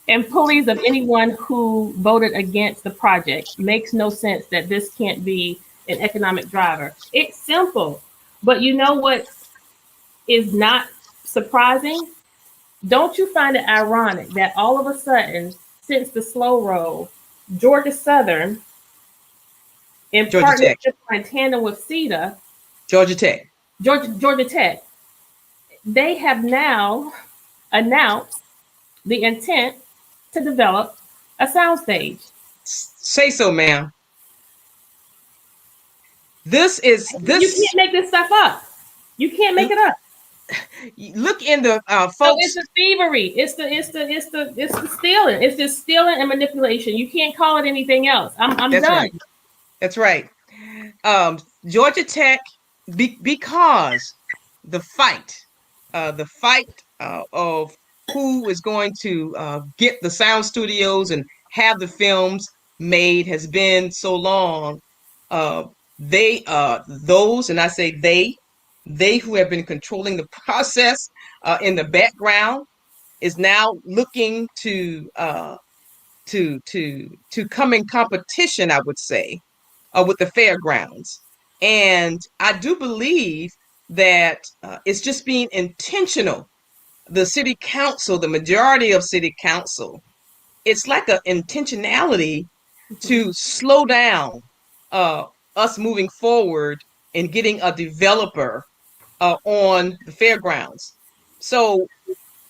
Speaker 1: And pulleys of anyone who voted against the project. Makes no sense that this can't be an economic driver. It's simple, but you know what is not surprising? Don't you find it ironic that all of a sudden, since the slow roll, Georgia Southern, in partnership or in tandem with CETA,
Speaker 2: Georgia Tech,
Speaker 1: they have now announced the intent to develop a soundstage.
Speaker 2: Say so, ma'am. This.
Speaker 1: You can't make this stuff up. You can't make it up.
Speaker 2: Look in the folks.
Speaker 1: So it's the thievery. It's the stealing. It's just stealing and manipulation. You can't call it anything else. I'm
Speaker 2: That's
Speaker 1: done.
Speaker 2: Right. That's right. Georgia Tech, because the fight of who is going to get the sound studios and have the films made has been so long. Those, and I say they who have been controlling the process in the background is now looking to come in competition, I would say, with the fairgrounds. And I do believe that it's just being intentional. The city council, the majority of city council, it's like an intentionality to slow down us moving forward and getting a developer on the fairgrounds. So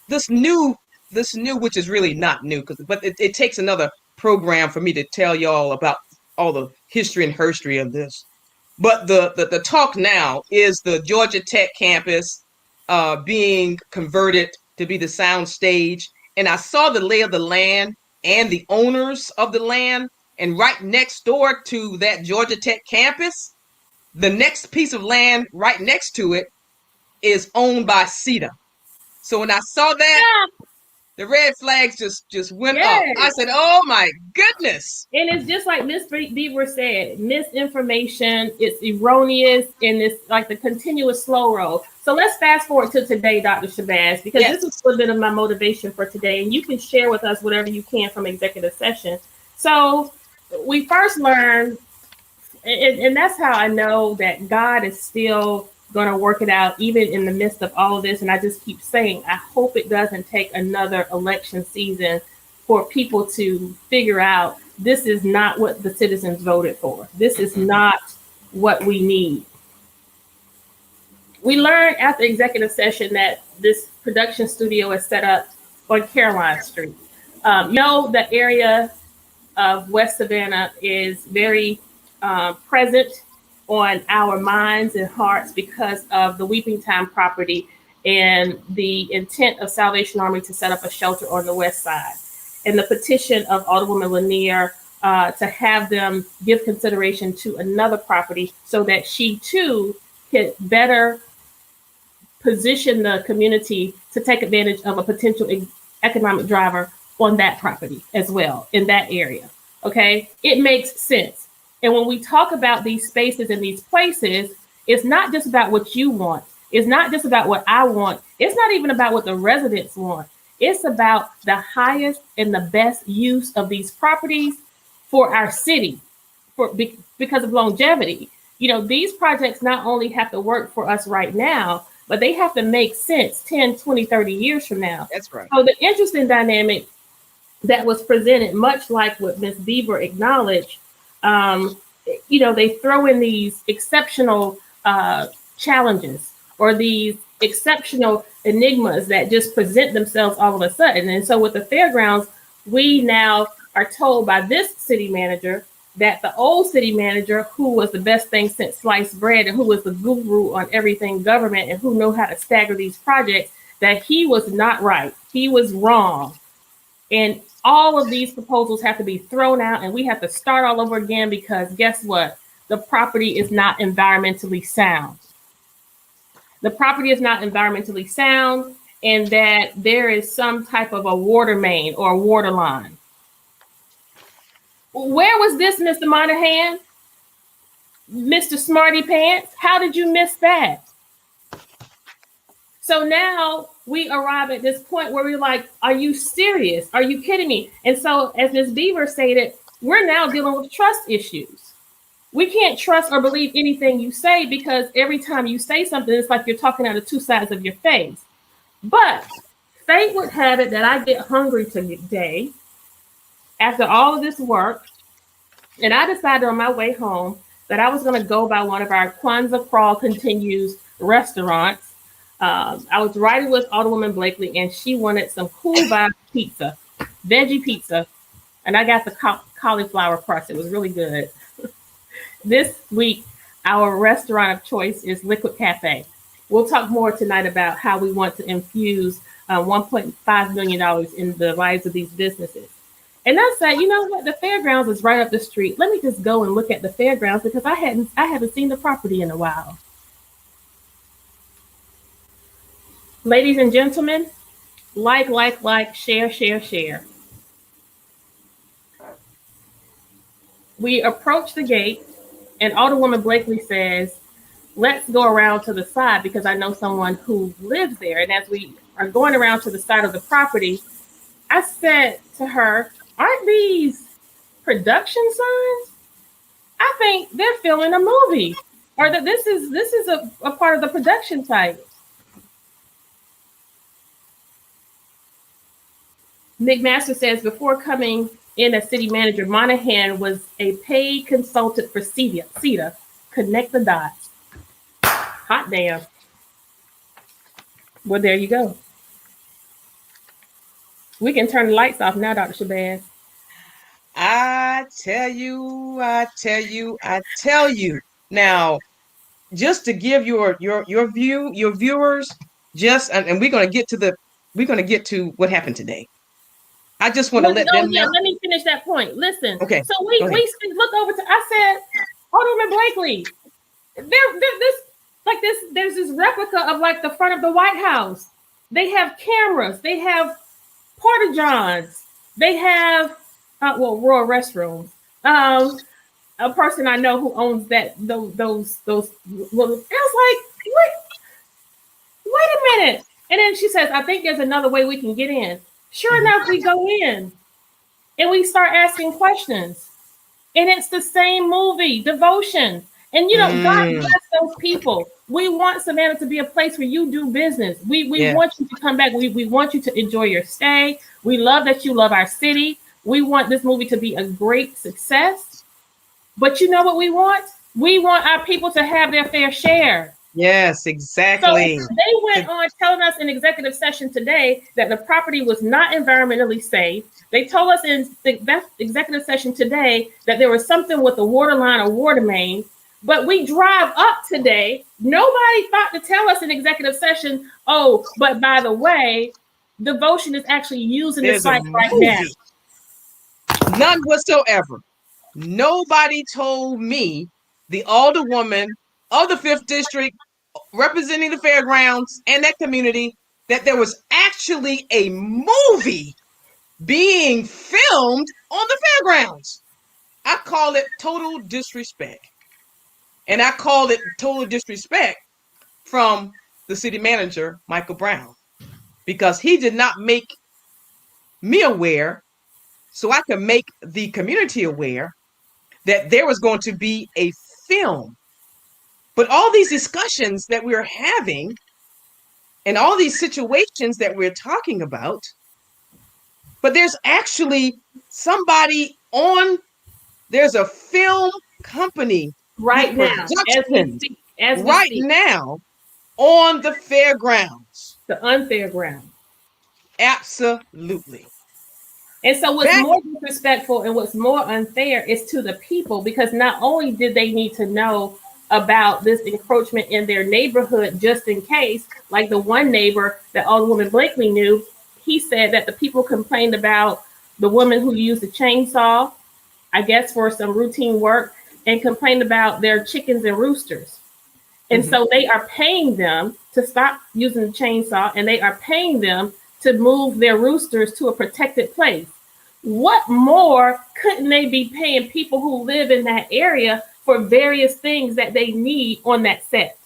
Speaker 2: this new, which is really not new, but it takes another program for me to tell y'all about all the history and herstory of this. But the talk now is the Georgia Tech campus being converted to be the sound stage. And I saw the lay of the land and the owners of the land. And right next door to that Georgia Tech campus, the next piece of land right next to it is owned by CETA. So when I saw that, the red flags just went up. I said, oh my goodness.
Speaker 1: And it's just like Ms. Beaver said, misinformation, it's erroneous, and it's like the continuous slow roll. So let's fast forward to today, Dr. Shabazz, because this is a little bit of my motivation for today, and you can share with us whatever you can from executive session. So we first learned, and that's how I know that God is still going to work it out, even in the midst of all of this. And I just keep saying, I hope it doesn't take another election season for people to figure out this is not what the citizens voted for. This is not what we need. We learned after executive session that this production studio is set up on Caroline Street. The area of West Savannah is very present on our minds and hearts because of the Weeping Time property and the intent of Salvation Army to set up a shelter on the west side, and the petition of Alderwoman Lanier to have them give consideration to another property so that she too can better position the community to take advantage of a potential economic driver on that property as well, in that area. Okay, it makes sense. And when we talk about these spaces and these places, it's not just about what you want. It's not just about what I want. It's not even about what the residents want. It's about the highest and the best use of these properties for our city, because of longevity. These projects not only have to work for us right now, but they have to make sense 10, 20, 30 years from now.
Speaker 2: That's right.
Speaker 1: So the interesting dynamic that was presented, much like what Ms. Beaver acknowledged, they throw in these exceptional challenges or these exceptional enigmas that just present themselves all of a sudden. And so with the fairgrounds, we now are told by this city manager that the old city manager, who was the best thing since sliced bread and who was the guru on everything government and who knew how to stagger these projects, that he was not right. He was wrong. And all of these proposals have to be thrown out and we have to start all over again because guess what? The property is not environmentally sound. The property is not environmentally sound, and that there is some type of a water main or a water line. Where was this, Mr. Monahan? Mr. Smarty Pants? How did you miss that? So now we arrive at this point where we're like, are you serious? Are you kidding me? And so as Ms. Beaver stated, we're now dealing with trust issues. We can't trust or believe anything you say because every time you say something, it's like you're talking out of two sides of your face. But fate would have it that I get hungry today after all of this work, and I decided on my way home that I was going to go by one of our Kwanzaa Crawl Continues restaurants. I was riding with Alderwoman Blakely, and she wanted some Cool Vibe pizza, veggie pizza, and I got the cauliflower crust. It was really good. This week, our restaurant of choice is Liquid Cafe. We'll talk more tonight about how we want to infuse $1.5 million in the lives of these businesses. And I said, you know what? The fairgrounds is right up the street. Let me just go and look at the fairgrounds because I haven't seen the property in a while. Ladies and gentlemen, like, share. We approach the gate and Alderwoman Blakely says, let's go around to the side because I know someone who lives there. And as we are going around to the side of the property, I said to her, aren't these production signs? I think they're filming a movie or that this is a part of the production site. McMaster says, before coming in as city manager, Monahan was a paid consultant for CETA. Connect the dots. Hot damn. Well, there you go. We can turn the lights off now, Dr. Shabazz.
Speaker 2: I tell you. Now, just to give your viewers, and we're gonna get to what happened today. I just want to let them know.
Speaker 1: Let me finish that point. Listen.
Speaker 2: Okay.
Speaker 1: So we look over to. I said, Alderman Blakely, there's this replica of like the front of the White House. They have cameras. They have porta johns. They have royal restrooms. A person I know who owns those. Well, I was like, what? Wait a minute. And then she says, I think there's another way we can get in. Sure enough, we go in and we start asking questions. And it's the same movie, Devotion. And God bless those people. We want Savannah to be a place where you do business. We want you to come back. We want you to enjoy your stay. We love that you love our city. We want this movie to be a great success. But you know what we want? We want our people to have their fair share.
Speaker 2: Yes, exactly.
Speaker 1: So they went on telling us in executive session today that the property was not environmentally safe. They told us in the executive session today that there was something with the water line or water main. But we drive up today. Nobody thought to tell us in executive session, oh, but by the way, Devotion is actually using the site right now.
Speaker 2: None whatsoever. Nobody told me, the alderwoman of the 5th District, representing the fairgrounds and that community, that there was actually a movie being filmed on the fairgrounds. I call it total disrespect. And I call it total disrespect from the city manager, Michael Brown, because he did not make me aware so I could make the community aware that there was going to be a film. But all these discussions that we're having and all these situations that we're talking about, but there's actually somebody there's a film company
Speaker 1: right now,
Speaker 2: now on the fairgrounds.
Speaker 1: The UnFAIR ground.
Speaker 2: Absolutely.
Speaker 1: And so what's more disrespectful and what's more unfair is to the people, because not only did they need to know about this encroachment in their neighborhood just in case, like the one neighbor that Alderwoman Blakely knew, he said that the people complained about the woman who used the chainsaw, I guess for some routine work, and complained about their chickens and roosters. And so they are paying them to stop using the chainsaw, and they are paying them to move their roosters to a protected place. What more couldn't they be paying people who live in that area for various things that they need on that set?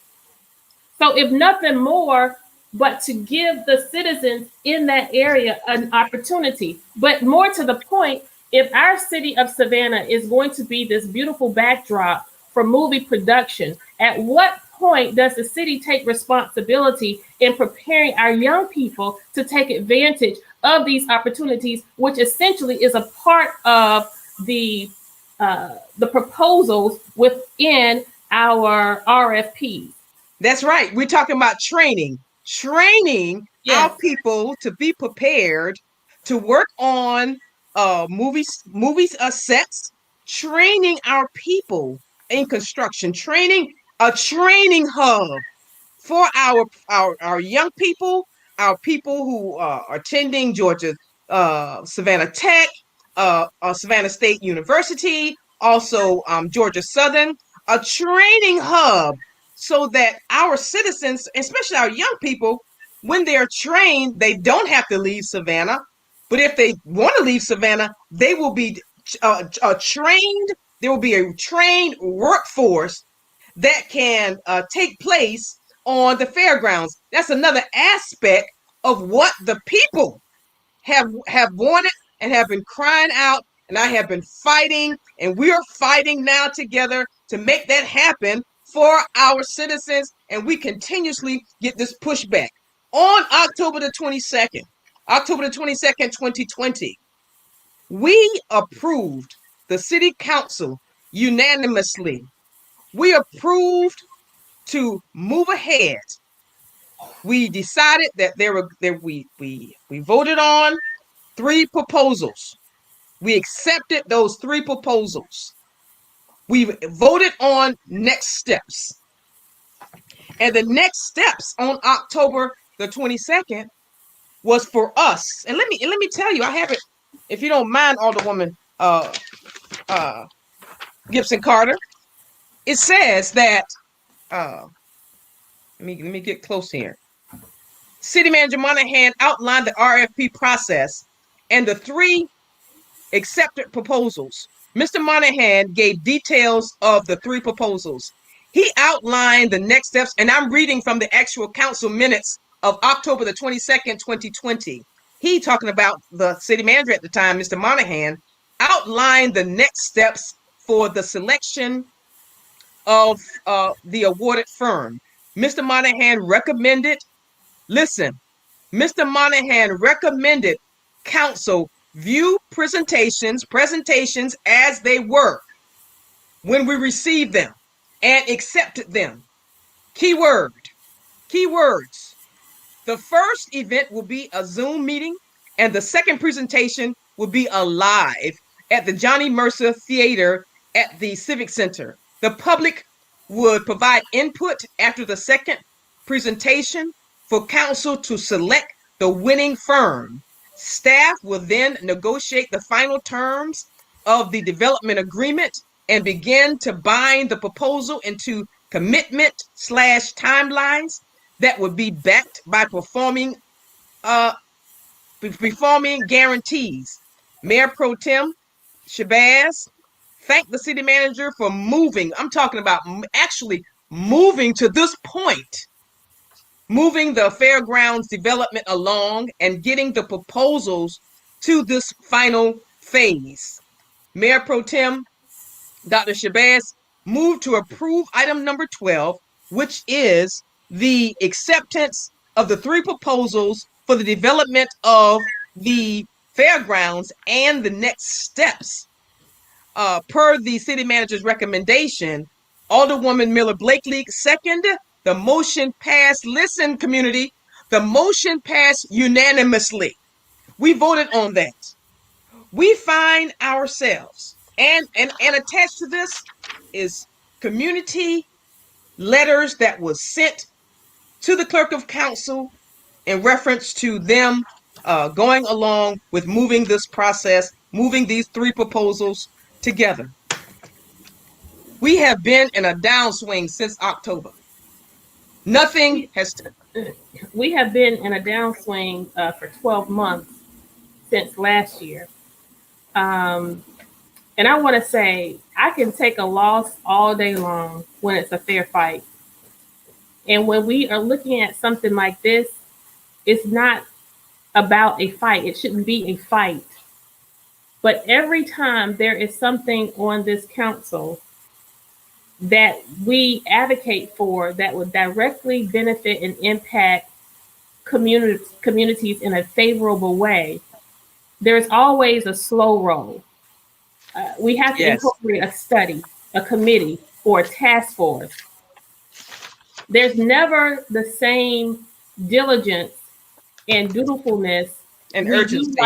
Speaker 1: So if nothing more, but to give the citizens in that area an opportunity. But more to the point, if our city of Savannah is going to be this beautiful backdrop for movie production, at what point does the city take responsibility in preparing our young people to take advantage of these opportunities, which essentially is a part of the proposals within our RFPs?
Speaker 2: That's right. We're talking about training our people to be prepared to work on movies sets, training our people in construction, a training hub for our young people, our people who are attending Georgia Savannah Tech, Savannah State University, also Georgia Southern, a training hub so that our citizens, especially our young people, when they're trained, they don't have to leave Savannah. But if they want to leave Savannah, they will be trained. There will be a trained workforce that can take place on the fairgrounds. That's another aspect of what the people have wanted and have been crying out, and I have been fighting, and we are fighting now together to make that happen for our citizens, and we continuously get this pushback. On October the 22nd, 2020, we approved, the city council unanimously, we approved to move ahead. We decided that we voted on 3 proposals. We accepted those 3 proposals. We voted on next steps. And the next steps on October the 22nd was for us. And let me tell you, I have it if you don't mind, Alderwoman Gibson Carter, it says that let me get close here. City Manager Monahan outlined the RFP process and the 3 accepted proposals. Mr. Monahan gave details of the 3 proposals. He outlined the next steps, and I'm reading from the actual council minutes of October the 22nd, 2020. He, talking about the city manager at the time, Mr. Monahan, outlined the next steps for the selection of the awarded firm. Mr. Monahan recommended, listen, Mr. Monahan recommended council view presentations as they were when we received them and accepted them. Keywords. The first event will be a Zoom meeting, and the second presentation will be a live at the Johnny Mercer Theater at the Civic Center. The public would provide input after the second presentation for council to select the winning firm. Staff will then negotiate the final terms of the development agreement and begin to bind the proposal into commitment/timelines that would be backed by performing guarantees. Mayor Pro Tem Shabazz thanked the city manager for moving. I'm talking about actually moving to this point, moving the fairgrounds development along and getting the proposals to this final phase. Mayor Pro Tem Dr. Shabazz moved to approve item number 12, which is the acceptance of the 3 proposals for the development of the fairgrounds and the next steps. Per the city manager's recommendation, Alderwoman Miller Blakely second. The motion passed. Listen, community, the motion passed unanimously. We voted on that. We find ourselves, and attached to this is community letters that was sent to the clerk of council in reference to them going along with moving this process, moving these 3 proposals together. We have been in a downswing since October. Nothing has.
Speaker 1: We have been in a downswing for 12 months since last year. And I want to say, I can take a loss all day long when it's a fair fight. And when we are looking at something like this, it's not about a fight. It shouldn't be a fight. But every time there is something on this council that we advocate for that would directly benefit and impact communities in a favorable way, there's always a slow roll. We have to incorporate a study, a committee, or a task force. There's never the same diligence and dutifulness
Speaker 2: and urgency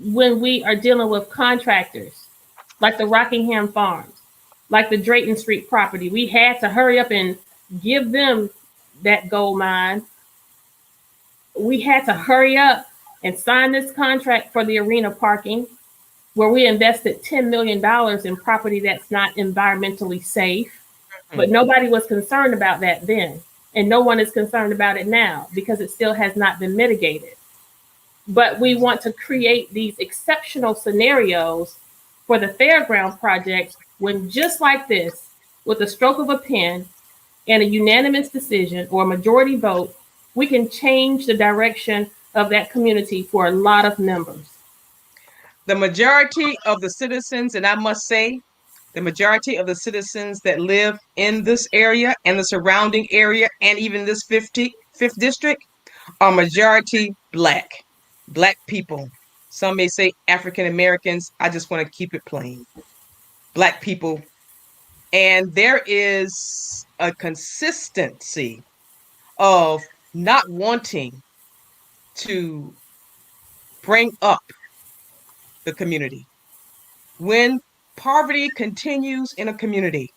Speaker 1: when we are dealing with contractors like the Rockingham Farms, like the Drayton Street property. We had to hurry up and give them that gold mine. We had to hurry up and sign this contract for the arena parking, where we invested $10 million in property that's not environmentally safe. But nobody was concerned about that then. And no one is concerned about it now because it still has not been mitigated. But we want to create these exceptional scenarios for the fairground projects when, just like this, with a stroke of a pen and a unanimous decision or a majority vote, we can change the direction of that community for a lot of members.
Speaker 2: The majority of the citizens, and I must say, the majority of the citizens that live in this area and the surrounding area and even this 5th district are majority Black people. Some may say African Americans. I just want to keep it plain. Black people. And there is a consistency of not wanting to bring up the community. When poverty continues in a community,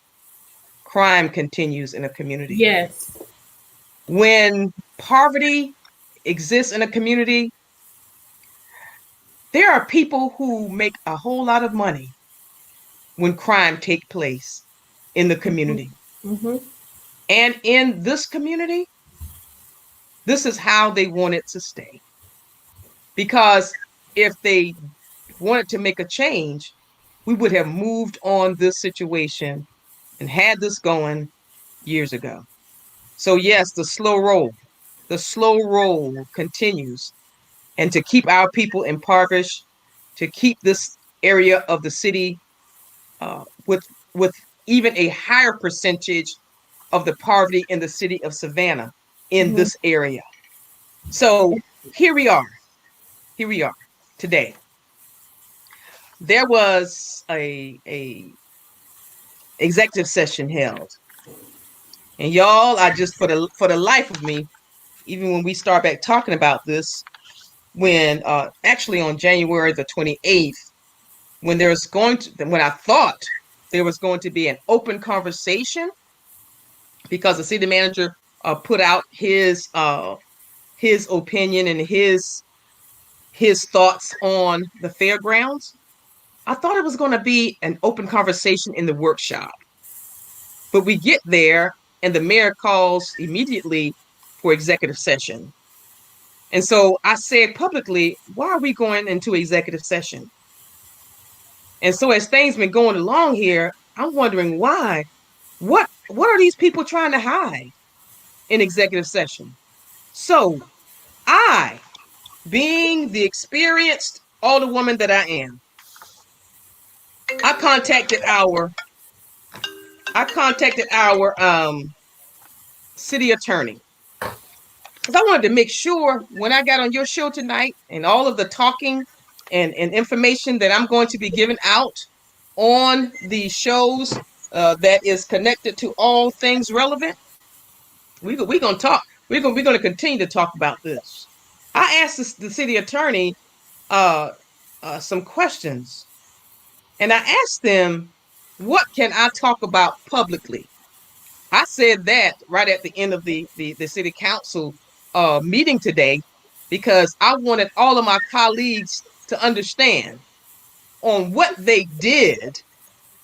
Speaker 2: crime continues in a community.
Speaker 1: Yes.
Speaker 2: When poverty exists in a community, There are people who make a whole lot of money when crime take place in the community.
Speaker 1: Mm-hmm.
Speaker 2: And in this community, this is how they want it to stay. Because if they wanted to make a change, we would have moved on this situation and had this going years ago. So yes, the slow roll continues. And to keep our people impoverished, to keep this area of the city with even a higher percentage of the poverty in the city of Savannah in
Speaker 1: Mm-hmm.
Speaker 2: this area. So here we are. Here we are today. There was a executive session held, and y'all, I just for the life of me, even when we start back talking about this, when actually on January the 28th, when I thought there was going to be an open conversation because the city manager put out his opinion and his thoughts on the fairgrounds. I thought it was going to be an open conversation in the workshop, but we get there and the mayor calls immediately for executive session. And so I said publicly, why are we going into executive session? And so as things been going along here, I'm wondering why. What are these people trying to hide in executive session? So I, being the experienced older woman that I am, I contacted our city attorney because I wanted to make sure when I got on your show tonight and all of the talking and information that I'm going to be giving out on the shows that is connected to all things relevant, we're gonna talk. We're gonna continue to talk about this. I asked the city attorney uh, some questions, and I asked them, "What can I talk about publicly?" I said that right at the end of the city council meeting today because I wanted all of my colleagues to understand on what they did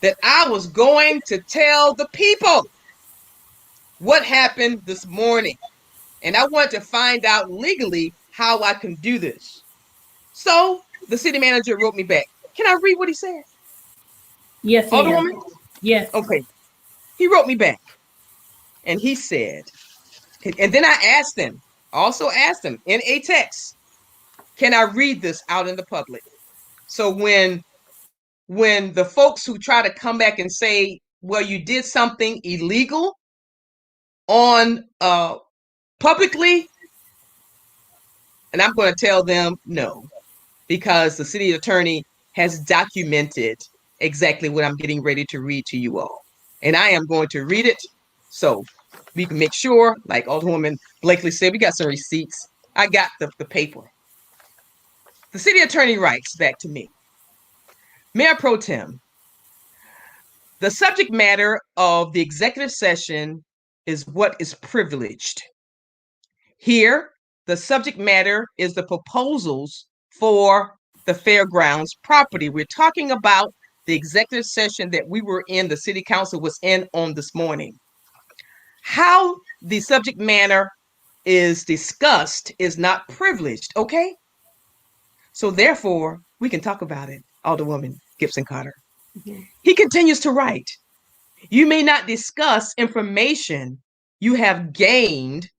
Speaker 2: that I was going to tell the people what happened this morning. And I wanted to find out legally how I can do this. So the city manager wrote me back. Can I read what he said?
Speaker 1: Yes, ma'am.
Speaker 2: Alderwoman?
Speaker 1: Yes.
Speaker 2: Okay. He wrote me back and he said, and then I asked him, also asked him in a text, can I read this out in the public? So when the folks who try to come back and say, well, you did something illegal on publicly, and I'm going to tell them no, because the city attorney has documented exactly what I'm getting ready to read to you all. And I am going to read it so we can make sure, like Alderwoman Blakely said, we got some receipts. I got the paper. The city attorney writes back to me, Mayor Pro Tem, the subject matter of the executive session is what is privileged. Here, the subject matter is the proposals for the fairgrounds property. We're talking about the executive session that we were in, the city council was in on this morning. How the subject matter is discussed is not privileged, okay? So therefore, we can talk about it, Alderwoman Gibson Carter.
Speaker 1: Mm-hmm.
Speaker 2: He continues to write, you may not discuss information you have gained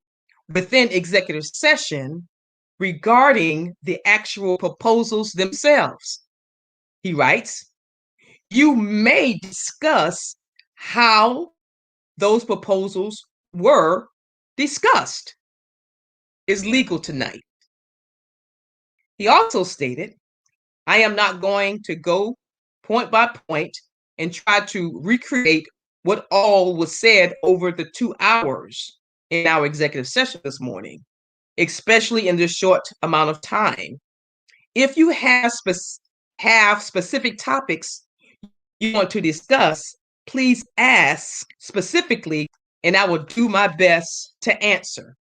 Speaker 2: within executive session regarding the actual proposals themselves. He writes, you may discuss how those proposals were discussed. Is legal tonight. He also stated, I am not going to go point by point and try to recreate what all was said over the 2 hours in our executive session this morning, especially in this short amount of time. If you have specific topics you want to discuss, please ask specifically, and I will do my best to answer.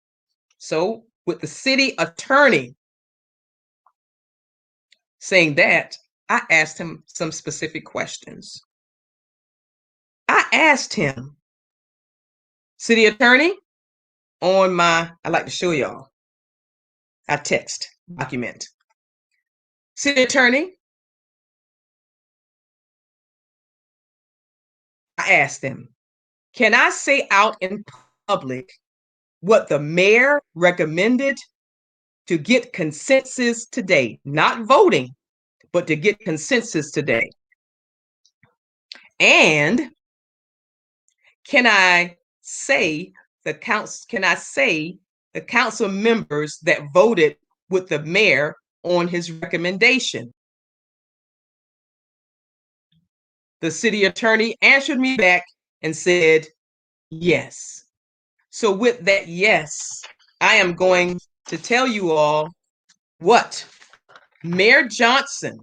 Speaker 2: So, with the city attorney saying that, I asked him some specific questions. I asked him, City Attorney, I'd like to show y'all, a text document. City Attorney, I asked him, can I say out in public what the mayor recommended to get consensus today? Not voting, but to get consensus today. And can I say the council members that voted with the mayor on his recommendation? The city attorney answered me back and said, yes. So with that yes, I am going to tell you all what Mayor Johnson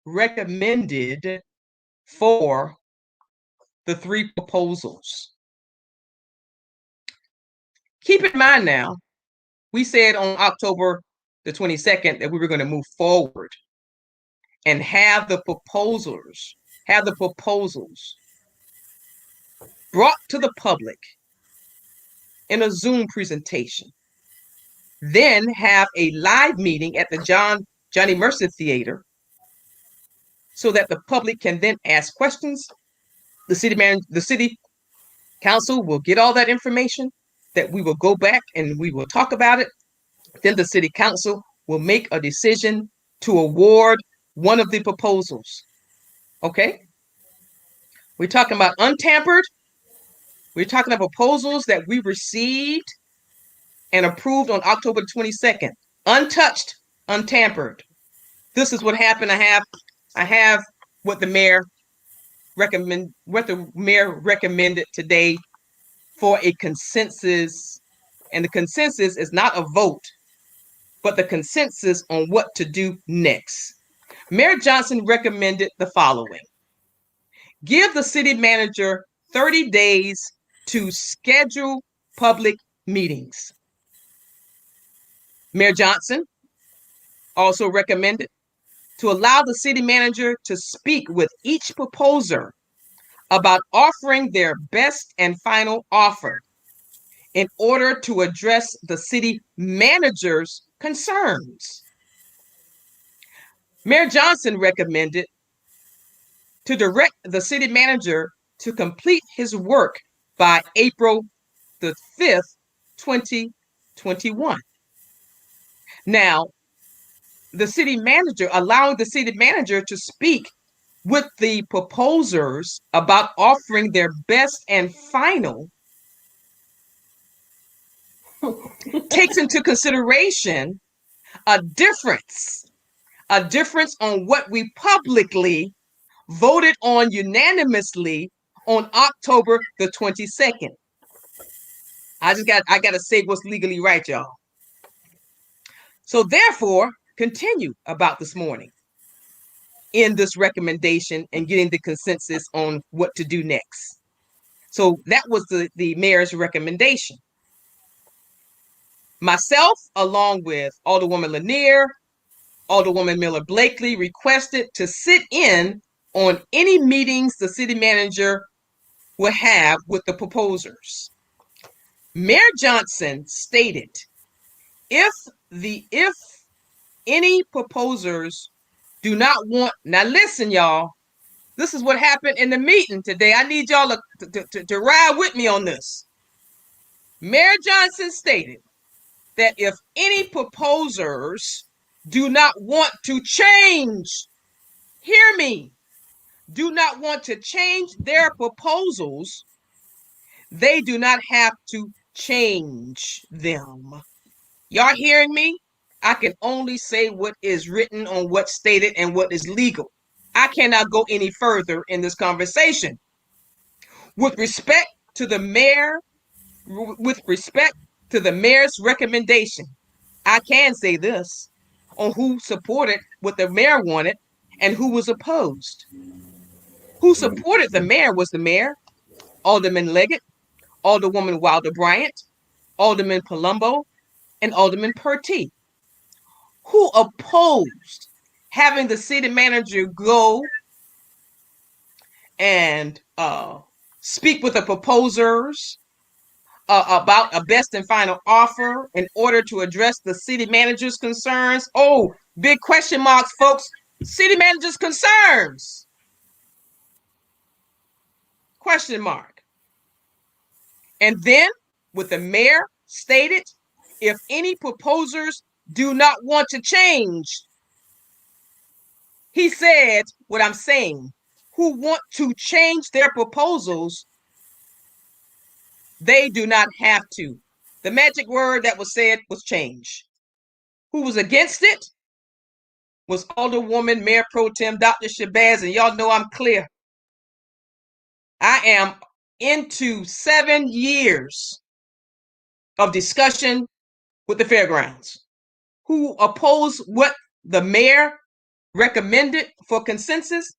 Speaker 2: recommended for the 3 proposals. Keep in mind now, we said on October the 22nd that we were going to move forward and have the proposals brought to the public in a Zoom presentation, then have a live meeting at the Johnny Mercer Theater so that the public can then ask questions. The city council will get all that information, that we will go back and we will talk about it. Then the city council will make a decision to award one of the proposals. Okay? We're talking about untampered. We're talking about proposals that we received and approved on October 22nd. Untouched, untampered. This is what happened. I have what the mayor recommended today for a consensus. And the consensus is not a vote, but the consensus on what to do next. Mayor Johnson recommended the following. Give the city manager 30 days to schedule public meetings. Mayor Johnson also recommended to allow the city manager to speak with each proposer about offering their best and final offer in order to address the city manager's concerns. Mayor Johnson recommended to direct the city manager to complete his work by April the 5th, 2021. Now, allowing the city manager to speak with the proposers about offering their best and final takes into consideration a difference on what we publicly voted on unanimously on October the 22nd. I got to say what's legally right, y'all. So therefore, continue about this morning in this recommendation and getting the consensus on what to do next. So that was the mayor's recommendation. Myself, along with Alderwoman Lanier, Alderwoman Miller Blakely, requested to sit in on any meetings the city manager will have with the proposers. Mayor Johnson stated, if any proposers do not want, now listen, y'all, this is what happened in the meeting today. I need y'all to ride with me on this. Mayor Johnson stated that if any proposers do not want to change, hear me, do not want to change their proposals, they do not have to change them. Y'all hearing me? I can only say what is written on what's stated and what is legal. I cannot go any further in this conversation. With respect to the mayor's recommendation, I can say this on who supported what the mayor wanted and who was opposed. Who supported the mayor was the mayor, Alderman Leggett, Alderwoman Wilder Bryant, Alderman Palumbo, and Alderman Pertee. who opposed having the city manager go and speak with the proposers about a best and final offer in order to address the city manager's concerns? Oh, big question marks, folks. City manager's concerns. Question mark. And then, with the mayor stated, if any proposers do not want to change, he said what I'm saying, who want to change their proposals, they do not have to. The magic word that was said was change. Who was against it was Alderwoman Mayor Pro Tem Dr. Shabazz, and y'all know I'm clear. I am into 7 years of discussion with the fairgrounds. Who opposed what the mayor recommended for consensus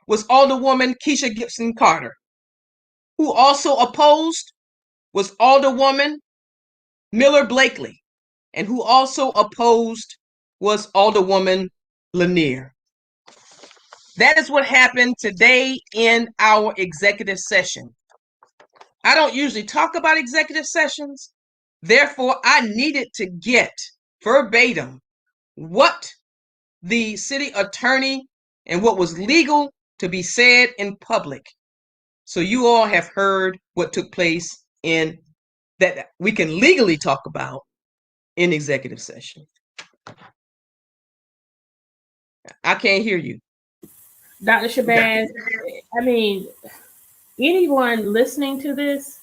Speaker 2: was Alderwoman Kesha Gibson Carter. Who also opposed was Alderwoman Miller Blakely, and who also opposed was Alderwoman Lanier. That is what happened today in our executive session. I don't usually talk about executive sessions, therefore I needed to get verbatim what the city attorney and what was legal to be said in public. So you all have heard what took place in that we can legally talk about in executive session. I can't hear you.
Speaker 1: Dr. Shabazz, I mean, anyone listening to this,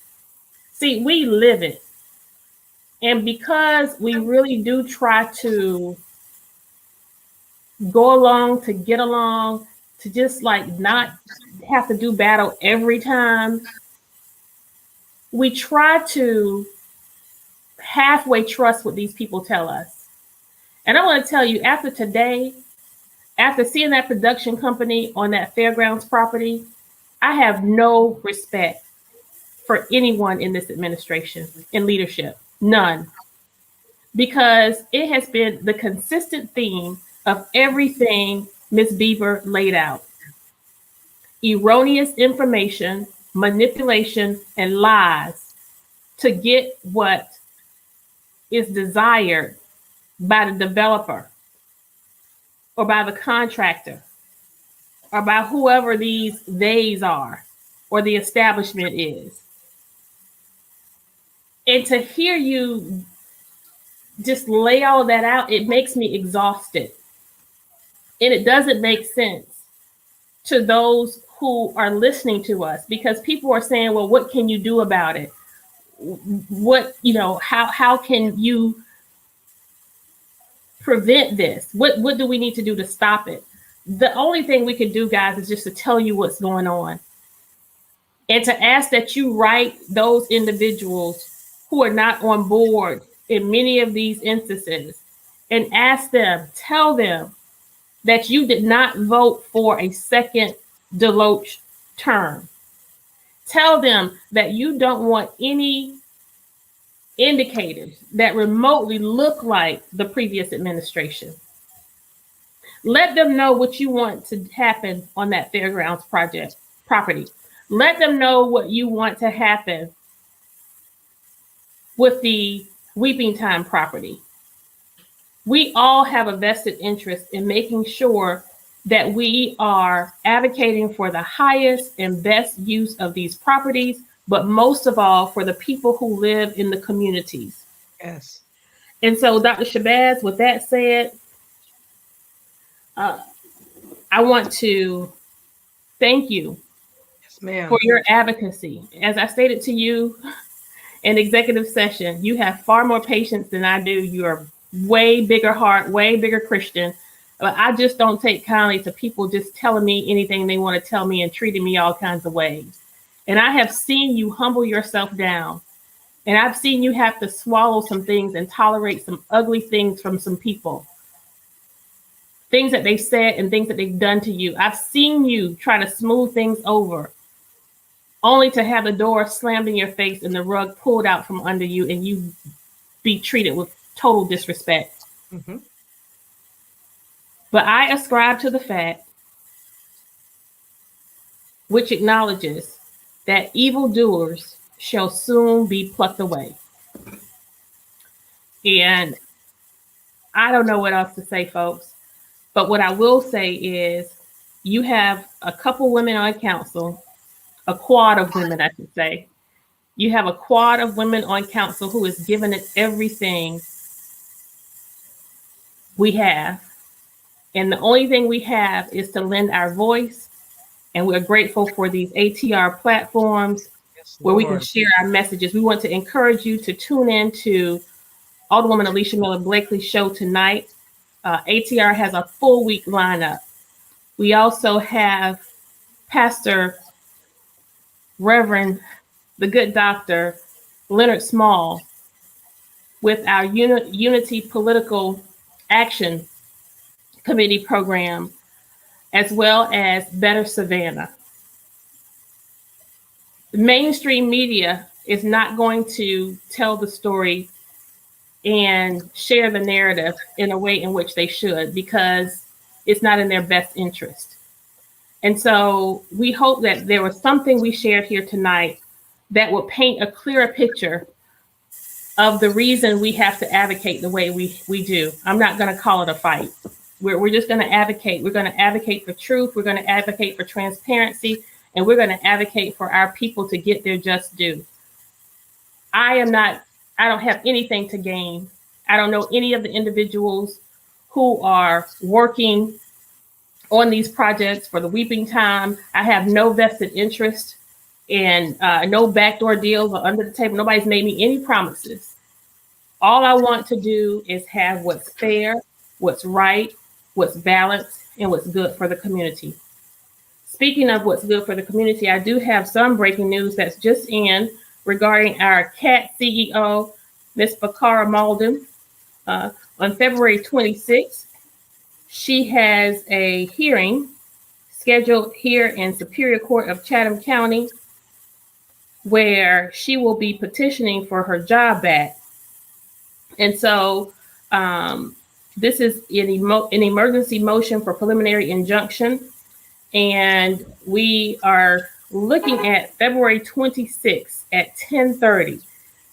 Speaker 1: see, we live it. And because we really do try to go along to get along, to just like not have to do battle every time, we try to halfway trust what these people tell us. And I want to tell you, after today, after seeing that production company on that fairgrounds property, I have no respect for anyone in this administration in leadership. None. Because it has been the consistent theme of everything Ms. Bieber laid out. Erroneous information, manipulation, and lies to get what is desired by the developer or by the contractor or by whoever these theys are or the establishment is. And to hear you just lay all of that out, it makes me exhausted. And it doesn't make sense to those who are listening to us, because people are saying, well, what can you do about it? What, how can you prevent this? What do we need to do to stop it? The only thing we can do, guys, is just to tell you what's going on and to ask that you write those individuals who are not on board in many of these instances and ask them, tell them that you did not vote for a second Deloach term. Tell them that you don't want any indicators that remotely look like the previous administration. Let them know what you want to happen on that fairgrounds property. Let them know what you want to happen with the Weeping Time property. We all have a vested interest in making sure that we are advocating for the highest and best use of these properties, but most of all for the people who live in the communities.
Speaker 2: Yes.
Speaker 1: And so, Dr. Shabazz, with that said, I want to thank you for your advocacy. As I stated to you in executive session, you have far more patience than I do. You're way bigger heart, way bigger Christian. But I just don't take kindly to people just telling me anything they want to tell me and treating me all kinds of ways. And I have seen you humble yourself down. And I've seen you have to swallow some things and tolerate some ugly things from some people. Things that they've said and things that they've done to you. I've seen you try to smooth things over, only to have the door slammed in your face and the rug pulled out from under you and you be treated with total disrespect.
Speaker 2: Mm-hmm.
Speaker 1: But I ascribe to the fact which acknowledges that evildoers shall soon be plucked away. And I don't know what else to say, folks. But what I will say is you have a couple women on council, a quad of women, I should say. You have a quad of women on council who is giving it everything we have. And the only thing we have is to lend our voice. And we're grateful for these ATR platforms where we can share our messages. We want to encourage you to tune in to Alderwoman Alicia Miller Blakely's show tonight. ATR has a full week lineup. We also have Pastor Reverend, the good doctor, Leonard Small, with our Unity Political Action Committee program, as well as Better Savannah. The mainstream media is not going to tell the story and share the narrative in a way in which they should, because it's not in their best interest. And so we hope that there was something we shared here tonight that will paint a clearer picture of the reason we have to advocate the way we do. I'm not going to call it a fight. We're just going to advocate. We're going to advocate for truth. We're going to advocate for transparency. And we're going to advocate for our people to get their just due. I don't have anything to gain. I don't know any of the individuals who are working on these projects for the weeping time. I have no vested interest and no backdoor deals or under the table. Nobody's made me any promises. All I want to do is have what's fair, what's right, what's balanced, and what's good for the community. Speaking of what's good for the community, I do have some breaking news that's just in regarding our CAT CEO, Ms. Bakara Malden. On February 26th, she has a hearing scheduled here in Superior Court of Chatham County, where she will be petitioning for her job back. And so this is an emergency motion for preliminary injunction. And we are looking at February 26th at 10:30.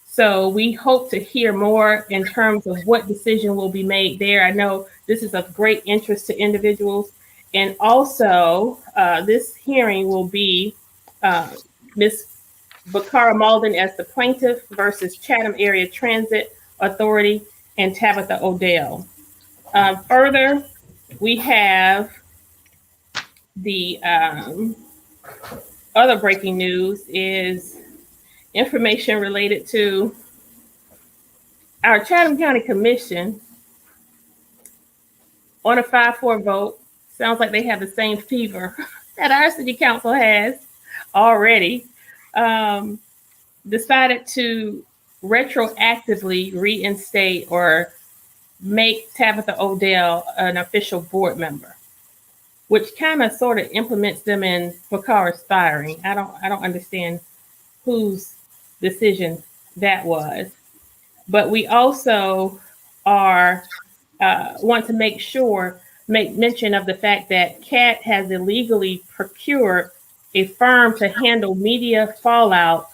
Speaker 1: So we hope to hear more in terms of what decision will be made there. I know this is of great interest to individuals. And also this hearing will be Ms. Bakara Malden as the plaintiff versus Chatham Area Transit Authority and Tabitha Odell. Further, we have the other breaking news is information related to our Chatham County Commission on a 5-4 vote. Sounds like they have the same fever that our city council has already. Decided to retroactively reinstate or make Tabitha Odell an official board member, which kind of sort of implements them in Bakara's firing. I don't understand whose decision that was. But we also are want to make mention of the fact that CAT has illegally procured a firm to handle media fallout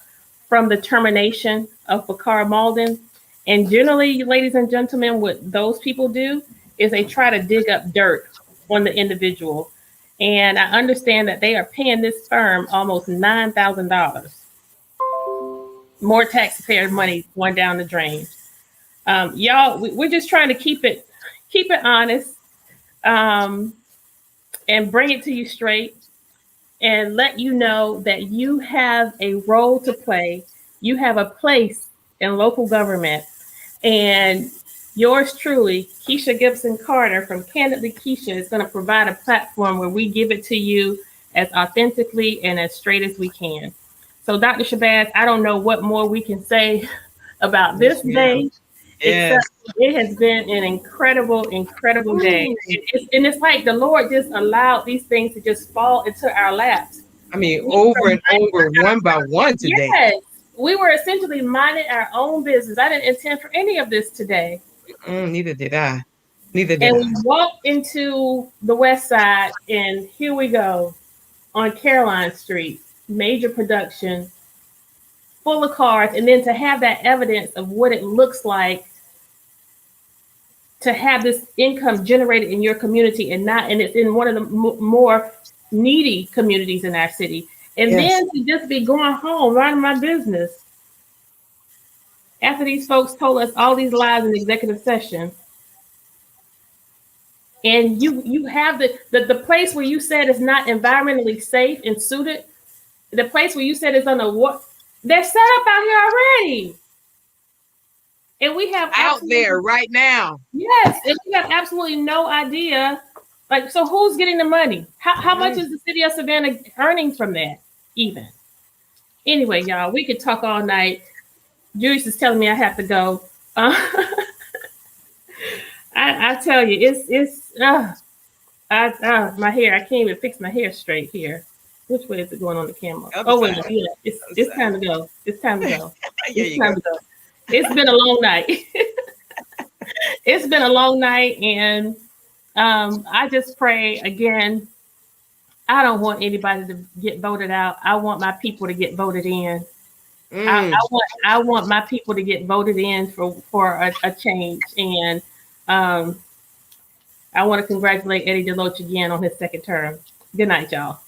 Speaker 1: from the termination of Bakara Malden. And generally, ladies and gentlemen, what those people do is they try to dig up dirt on the individual. And I understand that they are paying this firm almost $9,000. More taxpayer money going down the drain. Y'all, we're just trying to keep it honest and bring it to you straight and let you know that you have a role to play. You have a place in local government. And yours truly, Kesha Gibson Carter from Kandidly Kesha, is going to provide a platform where we give it to you as authentically and as straight as we can. So, Dr. Shabazz, I don't know what more we can say about this day.
Speaker 2: Yes.
Speaker 1: Except it has been an incredible day. And it's like the Lord just allowed these things to just fall into our laps.
Speaker 2: I mean, over and over, one by one today.
Speaker 1: Yes. We were essentially minding our own business. I didn't intend for any of this today.
Speaker 2: Neither did I. Neither did
Speaker 1: And
Speaker 2: I.
Speaker 1: we walked into the West Side, and here we go on Caroline Street, major production, full of cars, and then to have that evidence of what it looks like to have this income generated in your community, and it's in one of the more needy communities in our city, and
Speaker 2: Yes.
Speaker 1: then to just be going home running my business after these folks told us all these lies in executive session. And you have the place where you said is not environmentally safe and suited, the place where you said is on the what, they're set up out here already. And we have
Speaker 2: Out there right now.
Speaker 1: Yes, and we have absolutely no idea. Like, so who's getting the money? How much is the city of Savannah earning from that even? Anyway, y'all, we could talk all night. Julius is telling me I have to go. I tell you, it's my hair. I can't even fix my hair straight here. Which way is it going on the camera? Oh wait, yeah, it's time to go. It's time to go. It's time to go. It's been a long night. It's been a long night, and I just pray again. I don't want anybody to get voted out. I want my people to get voted in. I want my people to get voted in for a change, and I want to congratulate Eddie DeLoach again on his second term. Good night, y'all.